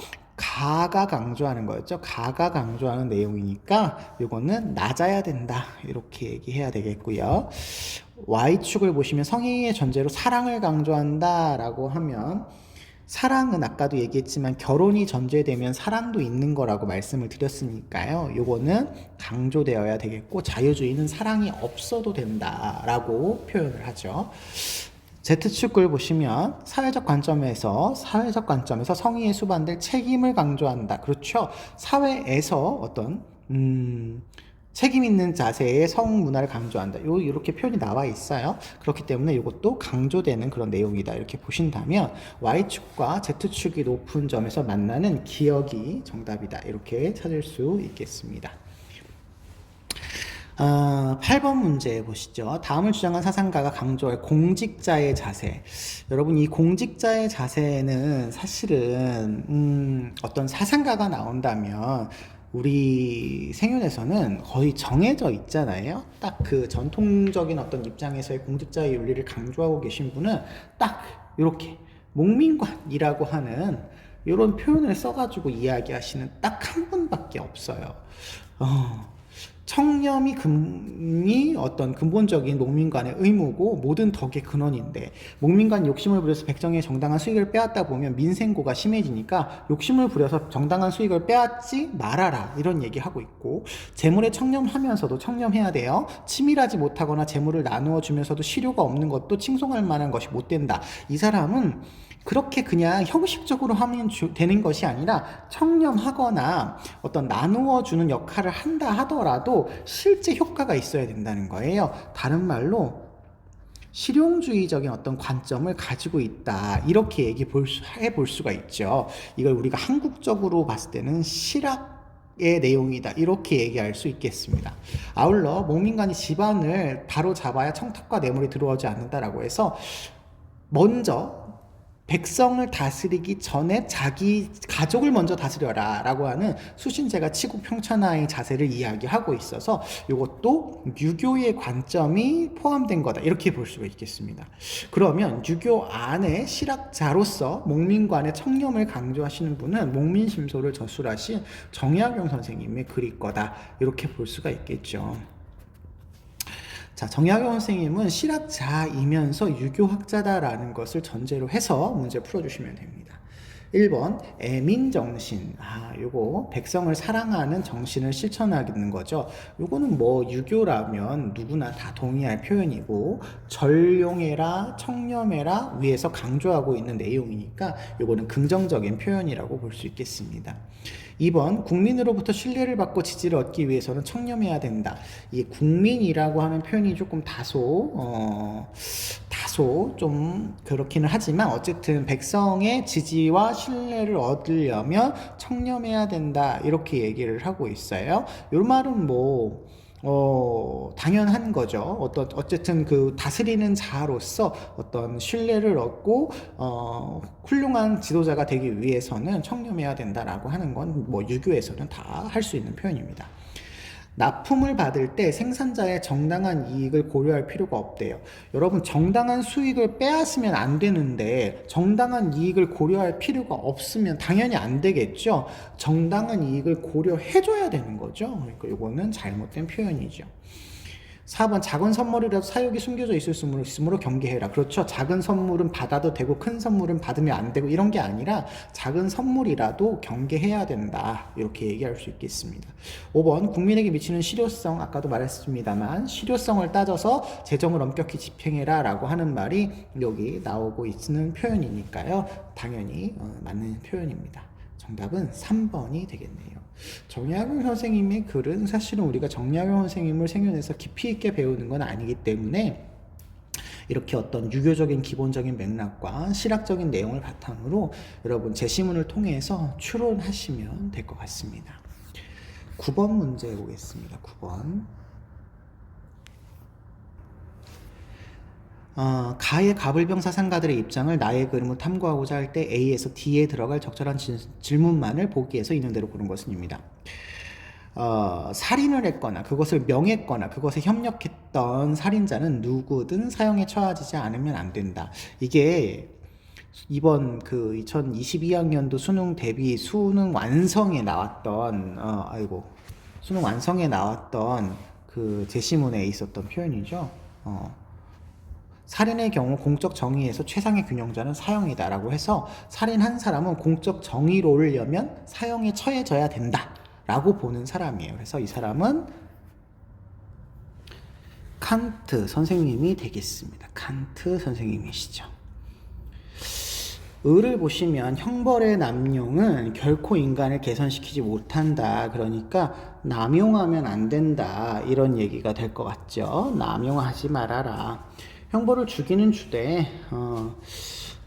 [SPEAKER 1] 가가 강조하는 거였죠. 가가 강조하는 내용이니까 이거는 낮아야 된다, 이렇게 얘기해야 되겠고요. Y축을 보시면 성의의 전제로 사랑을 강조한다 라고 하면, 사랑은 아까도 얘기했지만 결혼이 전제되면 사랑도 있는 거라고 말씀을 드렸으니까요. 요거는 강조되어야 되겠고, 자유주의는 사랑이 없어도 된다라고 표현을 하죠. Z축을 보시면 사회적 관점에서 성의에 수반될 책임을 강조한다. 그렇죠. 사회에서 어떤 책임 있는 자세의 성문화를 강조한다. 이렇게 표현이 나와 있어요. 그렇기 때문에 이것도 강조되는 그런 내용이다, 이렇게 보신다면 Y축과 Z축이 높은 점에서 만나는 기억이 정답이다, 이렇게 찾을 수 있겠습니다. 8번 문제 보시죠. 다음을 주장한 사상가가 강조할 공직자의 자세. 여러분, 이 공직자의 자세는 사실은 어떤 사상가가 나온다면 우리 생윤에서는 거의 정해져 있잖아요. 딱 그 전통적인 어떤 입장에서의 공직자의 윤리를 강조하고 계신 분은 딱 이렇게 목민관이라고 하는 이런 표현을 써가지고 이야기하시는 딱 한 분밖에 없어요. 청렴이 어떤 근본적인 목민관의 의무고 모든 덕의 근원인데, 목민관이 욕심을 부려서 백정의 정당한 수익을 빼앗다 보면 민생고가 심해지니까 욕심을 부려서 정당한 수익을 빼앗지 말아라, 이런 얘기하고 있고, 재물에 청렴하면서도 청렴해야 돼요. 치밀하지 못하거나 재물을 나누어 주면서도 실효가 없는 것도 칭송할 만한 것이 못 된다. 이 사람은 그렇게 그냥 형식적으로 하면 되는 것이 아니라 청렴하거나 어떤 나누어 주는 역할을 한다 하더라도 실제 효과가 있어야 된다는 거예요. 다른 말로 실용주의적인 어떤 관점을 가지고 있다, 이렇게 해볼 수가 있죠. 이걸 우리가 한국적으로 봤을 때는 실학의 내용이다, 이렇게 얘기할 수 있겠습니다. 아울러 목민관이 집안을 바로 잡아야 청탁과 뇌물이 들어오지 않는다라고 해서 먼저 백성을 다스리기 전에 자기 가족을 먼저 다스려라 라고 하는 수신제가 치국평천하의 자세를 이야기하고 있어서 이것도 유교의 관점이 포함된 거다, 이렇게 볼 수가 있겠습니다. 그러면 유교 안에 실학자로서 목민관의 청렴을 강조하시는 분은 목민심소를 저술하신 정약용 선생님의 글일 거다, 이렇게 볼 수가 있겠죠. 자, 정약용 선생님은 실학자이면서 유교학자다라는 것을 전제로 해서 문제 풀어주시면 됩니다. 1번 애민정신. 요거 백성을 사랑하는 정신을 실천하는 거죠. 요거는 뭐 유교라면 누구나 다 동의할 표현이고, 전용해라, 청렴해라 위에서 강조하고 있는 내용이니까 요거는 긍정적인 표현이라고 볼 수 있겠습니다. 2번 국민으로부터 신뢰를 받고 지지를 얻기 위해서는 청렴해야 된다. 이 국민이라고 하는 표현이 조금 다소 좀 그렇기는 하지만 어쨌든 백성의 지지와 신뢰를 얻으려면 청렴해야 된다, 이렇게 얘기를 하고 있어요. 이 말은 뭐 당연한 거죠. 어쨌든 그 다스리는 자로서 어떤 신뢰를 얻고 훌륭한 지도자가 되기 위해서는 청렴해야 된다라고 하는 건 뭐 유교에서는 다 할 수 있는 표현입니다. 납품을 받을 때 생산자의 정당한 이익을 고려할 필요가 없대요. 여러분, 정당한 수익을 빼앗으면 안 되는데 정당한 이익을 고려할 필요가 없으면 당연히 안 되겠죠. 정당한 이익을 고려해줘야 되는 거죠. 그러니까 이거는 잘못된 표현이죠. 4번 작은 선물이라도 사욕이 숨겨져 있으므로 경계해라. 그렇죠. 작은 선물은 받아도 되고 큰 선물은 받으면 안 되고 이런 게 아니라 작은 선물이라도 경계해야 된다. 이렇게 얘기할 수 있겠습니다. 5번 국민에게 미치는 실효성, 아까도 말했습니다만 실효성을 따져서 재정을 엄격히 집행해라 라고 하는 말이 여기 나오고 있는 표현이니까요. 당연히 맞는 표현입니다. 정답은 3번이 되겠네요. 정약용 선생님의 글은 사실은 우리가 정약용 선생님을 생연해서 깊이 있게 배우는 건 아니기 때문에 이렇게 어떤 유교적인 기본적인 맥락과 실학적인 내용을 바탕으로 여러분 제시문을 통해서 추론하시면 될 것 같습니다. 9번 문제 보겠습니다. 9번. 가의 가불병 사상가들의 입장을 나의 그림을 탐구하고자 할 때 A에서 D에 들어갈 적절한 질문만을 보기에서 있는 대로 고른 것은입니다. 살인을 했거나 그것을 명했거나 그것에 협력했던 살인자는 누구든 사형에 처하지 않으면 안 된다. 이게 이번 그 2022학년도 수능 대비 수능 완성에 나왔던 수능 완성에 나왔던 그 제시문에 있었던 표현이죠. 살인의 경우 공적 정의에서 최상의 균형자는 사형이다라고 해서 살인한 사람은 공적 정의로려면 사형에 처해져야 된다라고 보는 사람이에요. 그래서 이 사람은 칸트 선생님이 되겠습니다. 칸트 선생님이시죠. 을을 보시면 형벌의 남용은 결코 인간을 개선시키지 못한다. 그러니까 남용하면 안 된다. 이런 얘기가 될 것 같죠. 남용하지 말아라. 형벌을 주기는 주되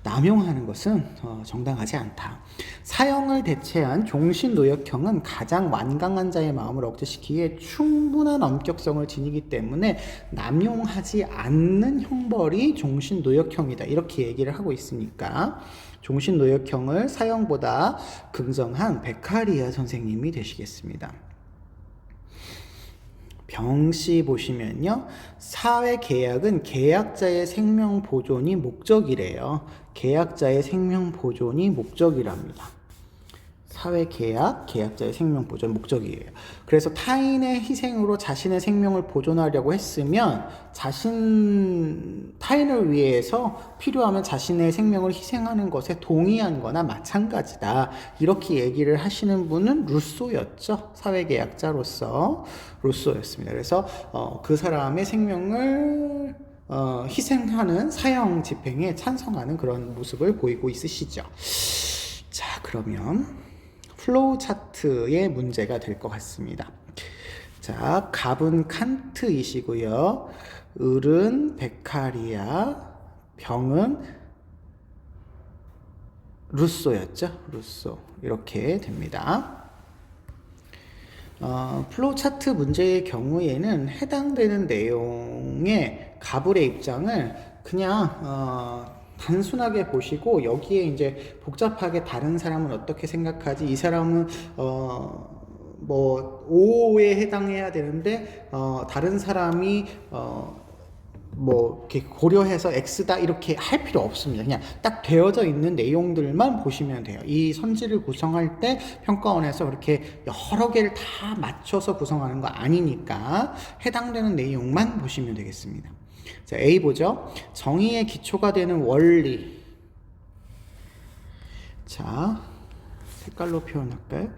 [SPEAKER 1] 남용하는 것은 정당하지 않다. 사형을 대체한 종신노역형은 가장 완강한 자의 마음을 억제시키기에 충분한 엄격성을 지니기 때문에 남용하지 않는 형벌이 종신노역형이다. 이렇게 얘기를 하고 있으니까 종신노역형을 사형보다 긍정한 베카리아 선생님이 되시겠습니다. 병시 보시면요. 사회계약은 계약자의 생명 보존이 목적이래요. 계약자의 생명 보존이 목적이랍니다. 사회계약, 계약자의 생명 보존 목적이에요. 그래서 타인의 희생으로 자신의 생명을 보존하려고 했으면 타인을 위해서 필요하면 자신의 생명을 희생하는 것에 동의한 거나 마찬가지다. 이렇게 얘기를 하시는 분은 루소였죠. 사회계약자로서 루소였습니다. 그래서 그 사람의 생명을 희생하는 사형 집행에 찬성하는 그런 모습을 보이고 있으시죠. 자, 그러면 플로우 차트의 문제가 될 것 같습니다. 자, 갑은 칸트이시고요. 을은 베카리아, 병은 루소였죠. 루소. 이렇게 됩니다. 플로우 차트 문제의 경우에는 해당되는 내용의 가불의 입장을 그냥 단순하게 보시고 여기에 이제 복잡하게 다른 사람은 어떻게 생각하지? 이 사람은 뭐 5에 해당해야 되는데 다른 사람이 뭐 이렇게 고려해서 X다 이렇게 할 필요 없습니다. 그냥 딱 되어져 있는 내용들만 보시면 돼요. 이 선지를 구성할 때 평가원에서 그렇게 여러 개를 다 맞춰서 구성하는 거 아니니까 해당되는 내용만 보시면 되겠습니다. 자, A 보죠. 정의의 기초가 되는 원리. 자, 색깔로 표현할까요?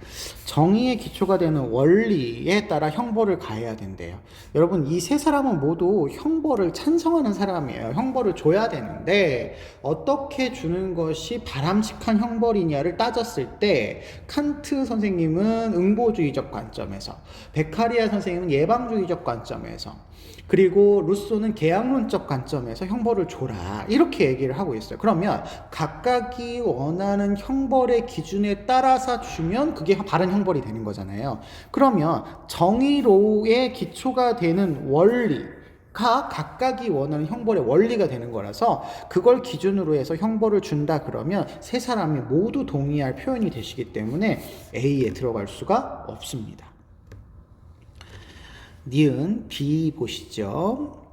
[SPEAKER 1] 정의의 기초가 되는 원리에 따라 형벌을 가해야 된대요. 여러분, 이 세 사람은 모두 형벌을 찬성하는 사람이에요. 형벌을 줘야 되는데 어떻게 주는 것이 바람직한 형벌이냐를 따졌을 때 칸트 선생님은 응보주의적 관점에서, 베카리아 선생님은 예방주의적 관점에서, 그리고 루소는 계약론적 관점에서 형벌을 줘라 이렇게 얘기를 하고 있어요. 그러면 각각이 원하는 형벌의 기준에 따라서 주면 그게 바른 형벌이 되는 거잖아요. 그러면 정의로의 기초가 되는 원리가 각각이 원하는 형벌의 원리가 되는 거라서 그걸 기준으로 해서 형벌을 준다 그러면 세 사람이 모두 동의할 표현이 되시기 때문에 A에 들어갈 수가 없습니다. 니은 B 보시죠.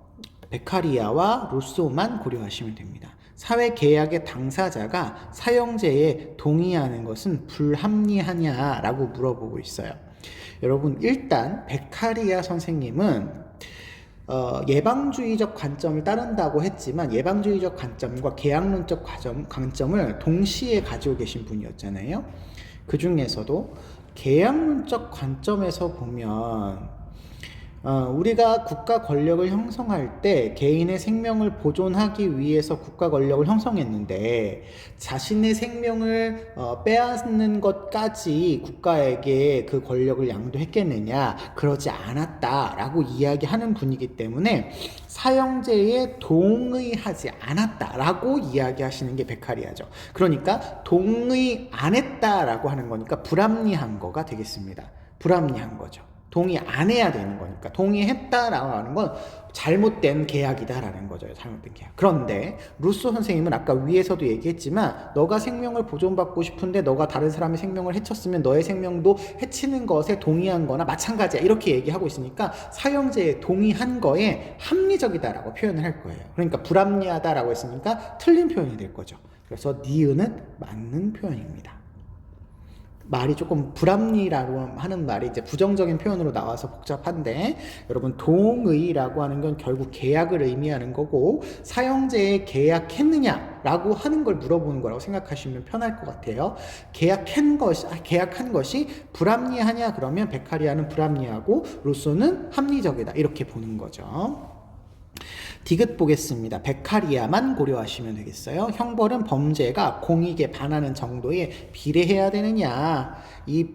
[SPEAKER 1] 베카리아와 루소만 고려하시면 됩니다. 사회계약의 당사자가 사형제에 동의하는 것은 불합리하냐라고 물어보고 있어요. 여러분, 일단 베카리아 선생님은 예방주의적 관점을 따른다고 했지만 예방주의적 관점과 계약론적 관점을 동시에 가지고 계신 분이었잖아요. 그 중에서도 계약론적 관점에서 보면 우리가 국가 권력을 형성할 때 개인의 생명을 보존하기 위해서 국가 권력을 형성했는데 자신의 생명을 빼앗는 것까지 국가에게 그 권력을 양도했겠느냐? 그러지 않았다라고 이야기하는 분이기 때문에 사형제에 동의하지 않았다라고 이야기하시는 게 베카리아죠. 그러니까 동의 안 했다라고 하는 거니까 불합리한 거가 되겠습니다. 불합리한 거죠. 동의 안 해야 되는 거니까. 동의했다라고 하는 건 잘못된 계약이다라는 거죠. 잘못된 계약. 그런데 루소 선생님은 아까 위에서도 얘기했지만 너가 생명을 보존받고 싶은데 너가 다른 사람의 생명을 해쳤으면 너의 생명도 해치는 것에 동의한 거나 마찬가지야. 이렇게 얘기하고 있으니까 사형제에 동의한 거에 합리적이다라고 표현을 할 거예요. 그러니까 불합리하다라고 했으니까 틀린 표현이 될 거죠. 그래서 니은은 맞는 표현입니다. 말이 조금 불합리라고 하는 말이 이제 부정적인 표현으로 나와서 복잡한데 여러분 동의라고 하는 건 결국 계약을 의미하는 거고 사형제에 계약했느냐라고 하는 걸 물어보는 거라고 생각하시면 편할 것 같아요. 계약한 것이 불합리하냐 그러면 베카리아는 불합리하고 루소는 합리적이다 이렇게 보는 거죠. 디귿 보겠습니다. 베카리아만 고려하시면 되겠어요. 형벌은 범죄가 공익에 반하는 정도에 비례해야 되느냐. 이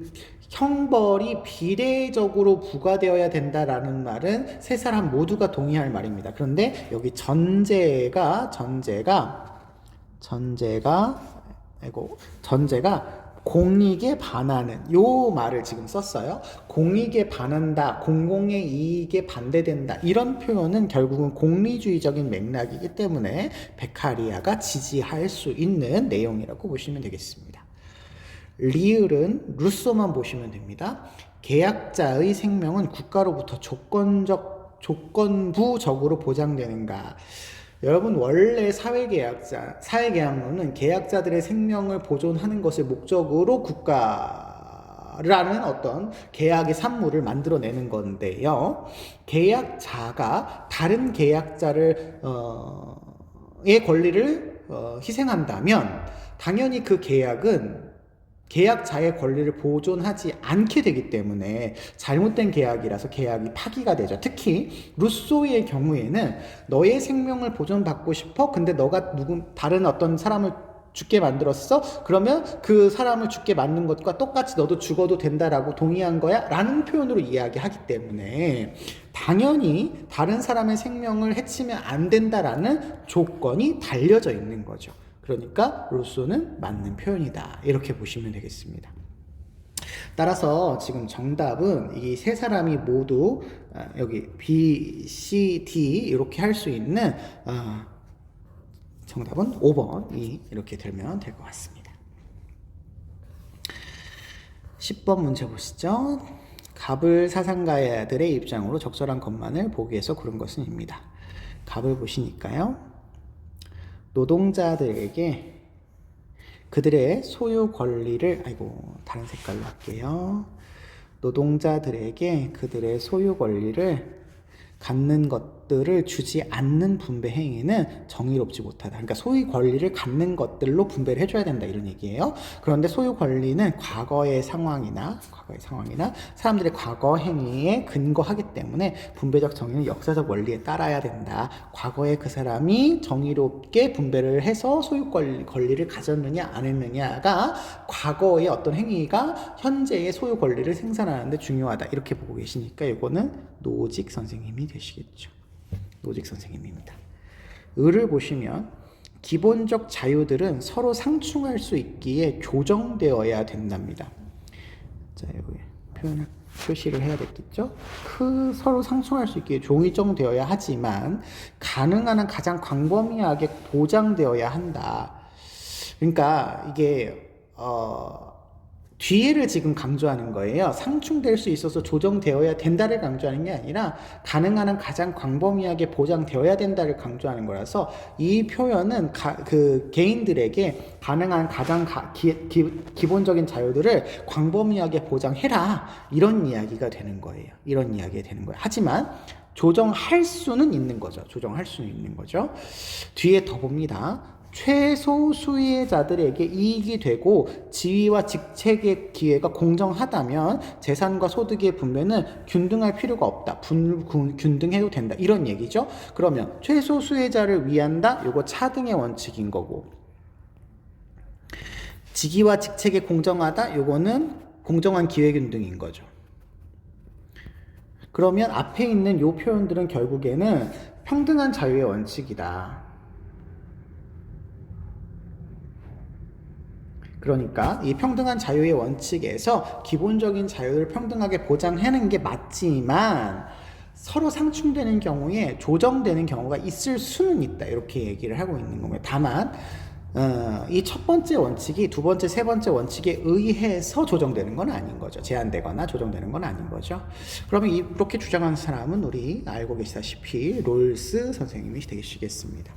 [SPEAKER 1] 형벌이 비례적으로 부과되어야 된다라는 말은 세 사람 모두가 동의할 말입니다. 그런데 여기 전제가 공익에 반하는 요 말을 지금 썼어요. 공익에 반한다, 공공의 이익에 반대된다 이런 표현은 결국은 공리주의적인 맥락이기 때문에 베카리아가 지지할 수 있는 내용이라고 보시면 되겠습니다. 리을은 루소만 보시면 됩니다. 계약자의 생명은 국가로부터 조건부적으로 보장되는가. 여러분 원래 사회계약론은 계약자들의 생명을 보존하는 것을 목적으로 국가라는 어떤 계약의 산물을 만들어내는 건데요. 계약자가 다른 계약자를 의 권리를 희생한다면 당연히 그 계약은 계약자의 권리를 보존하지 않게 되기 때문에 잘못된 계약이라서 계약이 파기가 되죠. 특히 루소의 경우에는 너의 생명을 보존받고 싶어? 근데 너가 다른 어떤 사람을 죽게 만들었어? 그러면 그 사람을 죽게 만든 것과 똑같이 너도 죽어도 된다라고 동의한 거야? 라는 표현으로 이야기하기 때문에 당연히 다른 사람의 생명을 해치면 안 된다라는 조건이 달려져 있는 거죠. 그러니까 루소는 맞는 표현이다. 이렇게 보시면 되겠습니다. 따라서 지금 정답은 이 세 사람이 모두 여기 B, C, D 이렇게 할 수 있는 정답은 5번이 이렇게 들면 될 것 같습니다. 10번 문제 보시죠. 갑을 사상가들의 입장으로 적절한 것만을 보기 위해서 고른 것은입니다. 갑을 보시니까요. 노동자들에게 그들의 소유 권리를 다른 색깔로 할게요. 노동자들에게 그들의 소유 권리를 갖는 것들을 주지 않는 분배 행위는 정의롭지 못하다. 그러니까 소유 권리를 갖는 것들로 분배를 해줘야 된다 이런 얘기예요. 그런데 소유 권리는 과거의 상황이나 사람들의 과거 행위에 근거하기 때문에 분배적 정의는 역사적 원리에 따라야 된다. 과거에 그 사람이 정의롭게 분배를 해서 소유 권리를 가졌느냐 안 했느냐가 과거의 어떤 행위가 현재의 소유 권리를 생산하는데 중요하다. 이렇게 보고 계시니까 이거는 노직 선생님이 되시겠죠. 노직 선생님입니다. 을을 보시면 기본적 자유들은 서로 상충할 수 있기에 교정되어야 된답니다. 자, 여기 표시를 해야 되겠죠? 서로 상충할 수 있기에 종이정되어야 하지만 가능한 한 가장 광범위하게 보장되어야 한다. 그러니까 이게 뒤에를 지금 강조하는 거예요. 상충될 수 있어서 조정되어야 된다를 강조하는 게 아니라 가능한 한 가장 광범위하게 보장되어야 된다를 강조하는 거라서 이 표현은 그 개인들에게 가능한 가장 기본적인 자유들을 광범위하게 보장해라 이런 이야기가 되는 거예요. 이런 이야기가 되는 거예요. 하지만 조정할 수는 있는 거죠. 조정할 수는 있는 거죠. 뒤에 더 봅니다. 최소 수혜자들에게 이익이 되고 지위와 직책의 기회가 공정하다면 재산과 소득의 분배는 균등할 필요가 없다. 균등해도 된다. 이런 얘기죠. 그러면 최소 수혜자를 위한다. 요거 차등의 원칙인 거고, 직위와 직책에 공정하다. 요거는 공정한 기회균등인 거죠. 그러면 앞에 있는 요 표현들은 결국에는 평등한 자유의 원칙이다. 그러니까 이 평등한 자유의 원칙에서 기본적인 자유를 평등하게 보장하는 게 맞지만 서로 상충되는 경우에 조정되는 경우가 있을 수는 있다. 이렇게 얘기를 하고 있는 거고요. 다만 이 첫 번째 원칙이 두 번째, 세 번째 원칙에 의해서 조정되는 건 아닌 거죠. 제한되거나 조정되는 건 아닌 거죠. 그러면 이렇게 주장하는 사람은 우리 알고 계시다시피 롤스 선생님이 되시겠습니다.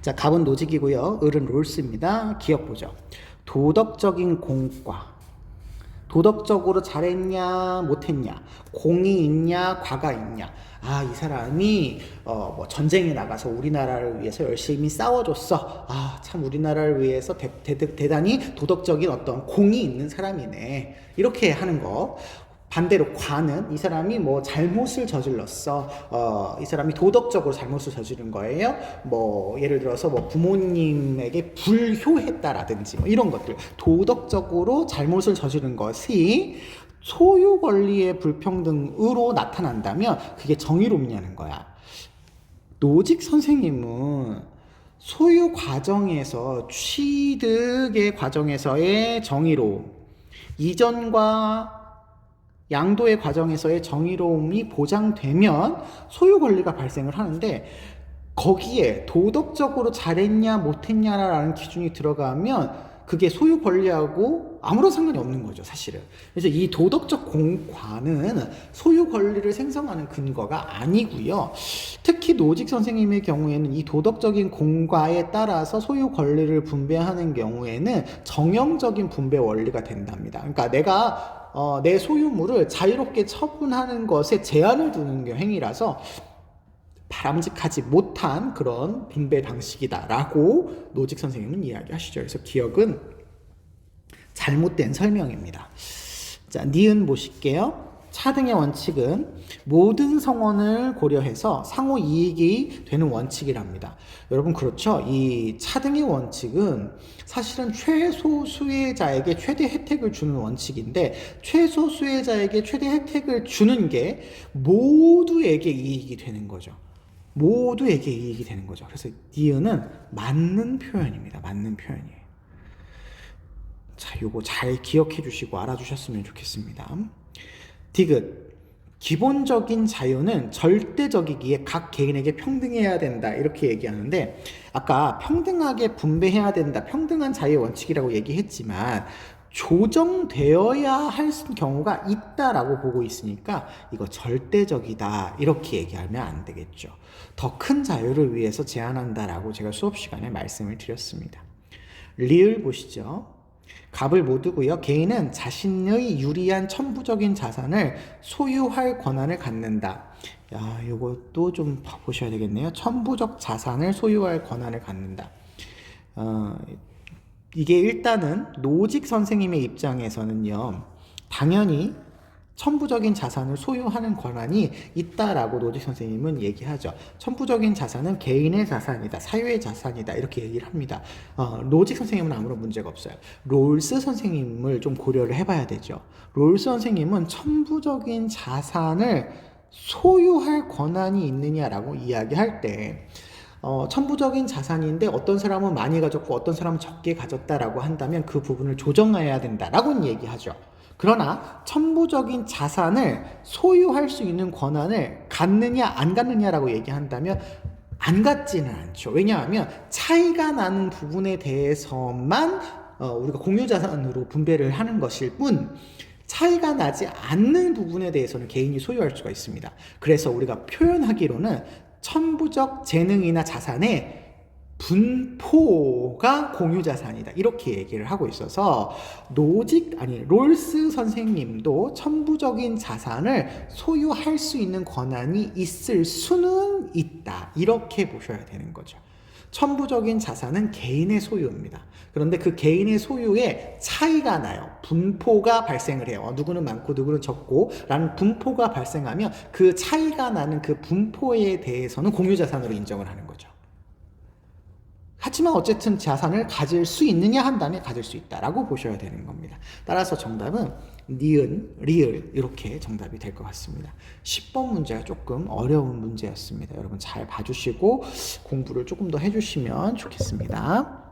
[SPEAKER 1] 자, 갑은 노직이고요. 을은 롤스입니다. 기억 보죠. 도덕적인 공과. 도덕적으로 잘했냐 못했냐, 공이 있냐 과가 있냐. 아, 이 사람이 뭐 전쟁에 나가서 우리나라를 위해서 열심히 싸워줬어. 아, 참 우리나라를 위해서 대단히 도덕적인 어떤 공이 있는 사람이네. 이렇게 하는 거. 반대로 과는 이 사람이 뭐 잘못을 저질렀어. 이 사람이 도덕적으로 잘못을 저지른 거예요. 뭐 예를 들어서 뭐 부모님에게 불효했다라든지 뭐 이런 것들. 도덕적으로 잘못을 저지른 것이 소유 권리의 불평등으로 나타난다면 그게 정의롭냐는 거야. 노직 선생님은 소유 과정에서 취득의 과정에서의 정의로움, 이전과 양도의 과정에서의 정의로움이 보장되면 소유 권리가 발생을 하는데, 거기에 도덕적으로 잘했냐 못했냐라는 기준이 들어가면 그게 소유 권리하고 아무런 상관이 없는 거죠, 사실은. 그래서 이 도덕적 공과는 소유 권리를 생성하는 근거가 아니고요. 특히 노직 선생님의 경우에는 이 도덕적인 공과에 따라서 소유 권리를 분배하는 경우에는 정형적인 분배 원리가 된답니다. 그러니까 내가 내 소유물을 자유롭게 처분하는 것에 제한을 두는 행위라서 바람직하지 못한 그런 분배 방식이다라고 노직 선생님은 이야기하시죠. 그래서 기억은 잘못된 설명입니다. 자, 니은 보실게요. 차등의 원칙은 모든 성원을 고려해서 상호 이익이 되는 원칙이랍니다. 여러분, 그렇죠? 이 차등의 원칙은 사실은 최소 수혜자에게 최대 혜택을 주는 원칙인데, 최소 수혜자에게 최대 혜택을 주는 게 모두에게 이익이 되는 거죠. 모두에게 이익이 되는 거죠. 그래서 니은은 맞는 표현입니다. 맞는 표현이에요. 자, 요거 잘 기억해 주시고 알아주셨으면 좋겠습니다. 디귿. 기본적인 자유는 절대적이기에 각 개인에게 평등해야 된다. 이렇게 얘기하는데, 아까 평등하게 분배해야 된다. 평등한 자유의 원칙이라고 얘기했지만 조정되어야 할 경우가 있다라고 보고 있으니까 이거 절대적이다. 이렇게 얘기하면 안 되겠죠. 더 큰 자유를 위해서 제한한다라고 제가 수업 시간에 말씀을 드렸습니다. 리을 보시죠. 갑을 못 두고요. 개인은 자신의 유리한 천부적인 자산을 소유할 권한을 갖는다. 야, 요것도 좀 보셔야 되겠네요. 천부적 자산을 소유할 권한을 갖는다. 이게 일단은 노직 선생님의 입장에서는요, 당연히 천부적인 자산을 소유하는 권한이 있다라고 노직 선생님은 얘기하죠. 천부적인 자산은 개인의 자산이다, 사유의 자산이다, 이렇게 얘기를 합니다. 노직 선생님은 아무런 문제가 없어요. 롤스 선생님을 좀 고려를 해봐야 되죠. 롤스 선생님은 천부적인 자산을 소유할 권한이 있느냐라고 이야기할 때, 천부적인 자산인데 어떤 사람은 많이 가졌고 어떤 사람은 적게 가졌다라고 한다면 그 부분을 조정해야 된다라고는 얘기하죠. 그러나 천부적인 자산을 소유할 수 있는 권한을 갖느냐 안 갖느냐라고 얘기한다면 안 갖지는 않죠. 왜냐하면 차이가 나는 부분에 대해서만 우리가 공유자산으로 분배를 하는 것일 뿐, 차이가 나지 않는 부분에 대해서는 개인이 소유할 수가 있습니다. 그래서 우리가 표현하기로는 천부적 재능이나 자산에 분포가 공유자산이다. 이렇게 얘기를 하고 있어서 롤스 선생님도 천부적인 자산을 소유할 수 있는 권한이 있을 수는 있다. 이렇게 보셔야 되는 거죠. 천부적인 자산은 개인의 소유입니다. 그런데 그 개인의 소유에 차이가 나요. 분포가 발생을 해요. 누구는 많고 누구는 적고 라는 분포가 발생하면 그 차이가 나는 그 분포에 대해서는 공유자산으로 인정을 하는 거죠. 하지만 어쨌든 자산을 가질 수 있느냐 한다면 가질 수 있다라고 보셔야 되는 겁니다. 따라서 정답은 니은, 리을 이렇게 정답이 될 것 같습니다. 10번 문제가 조금 어려운 문제였습니다. 여러분 잘 봐주시고 공부를 조금 더 해주시면 좋겠습니다.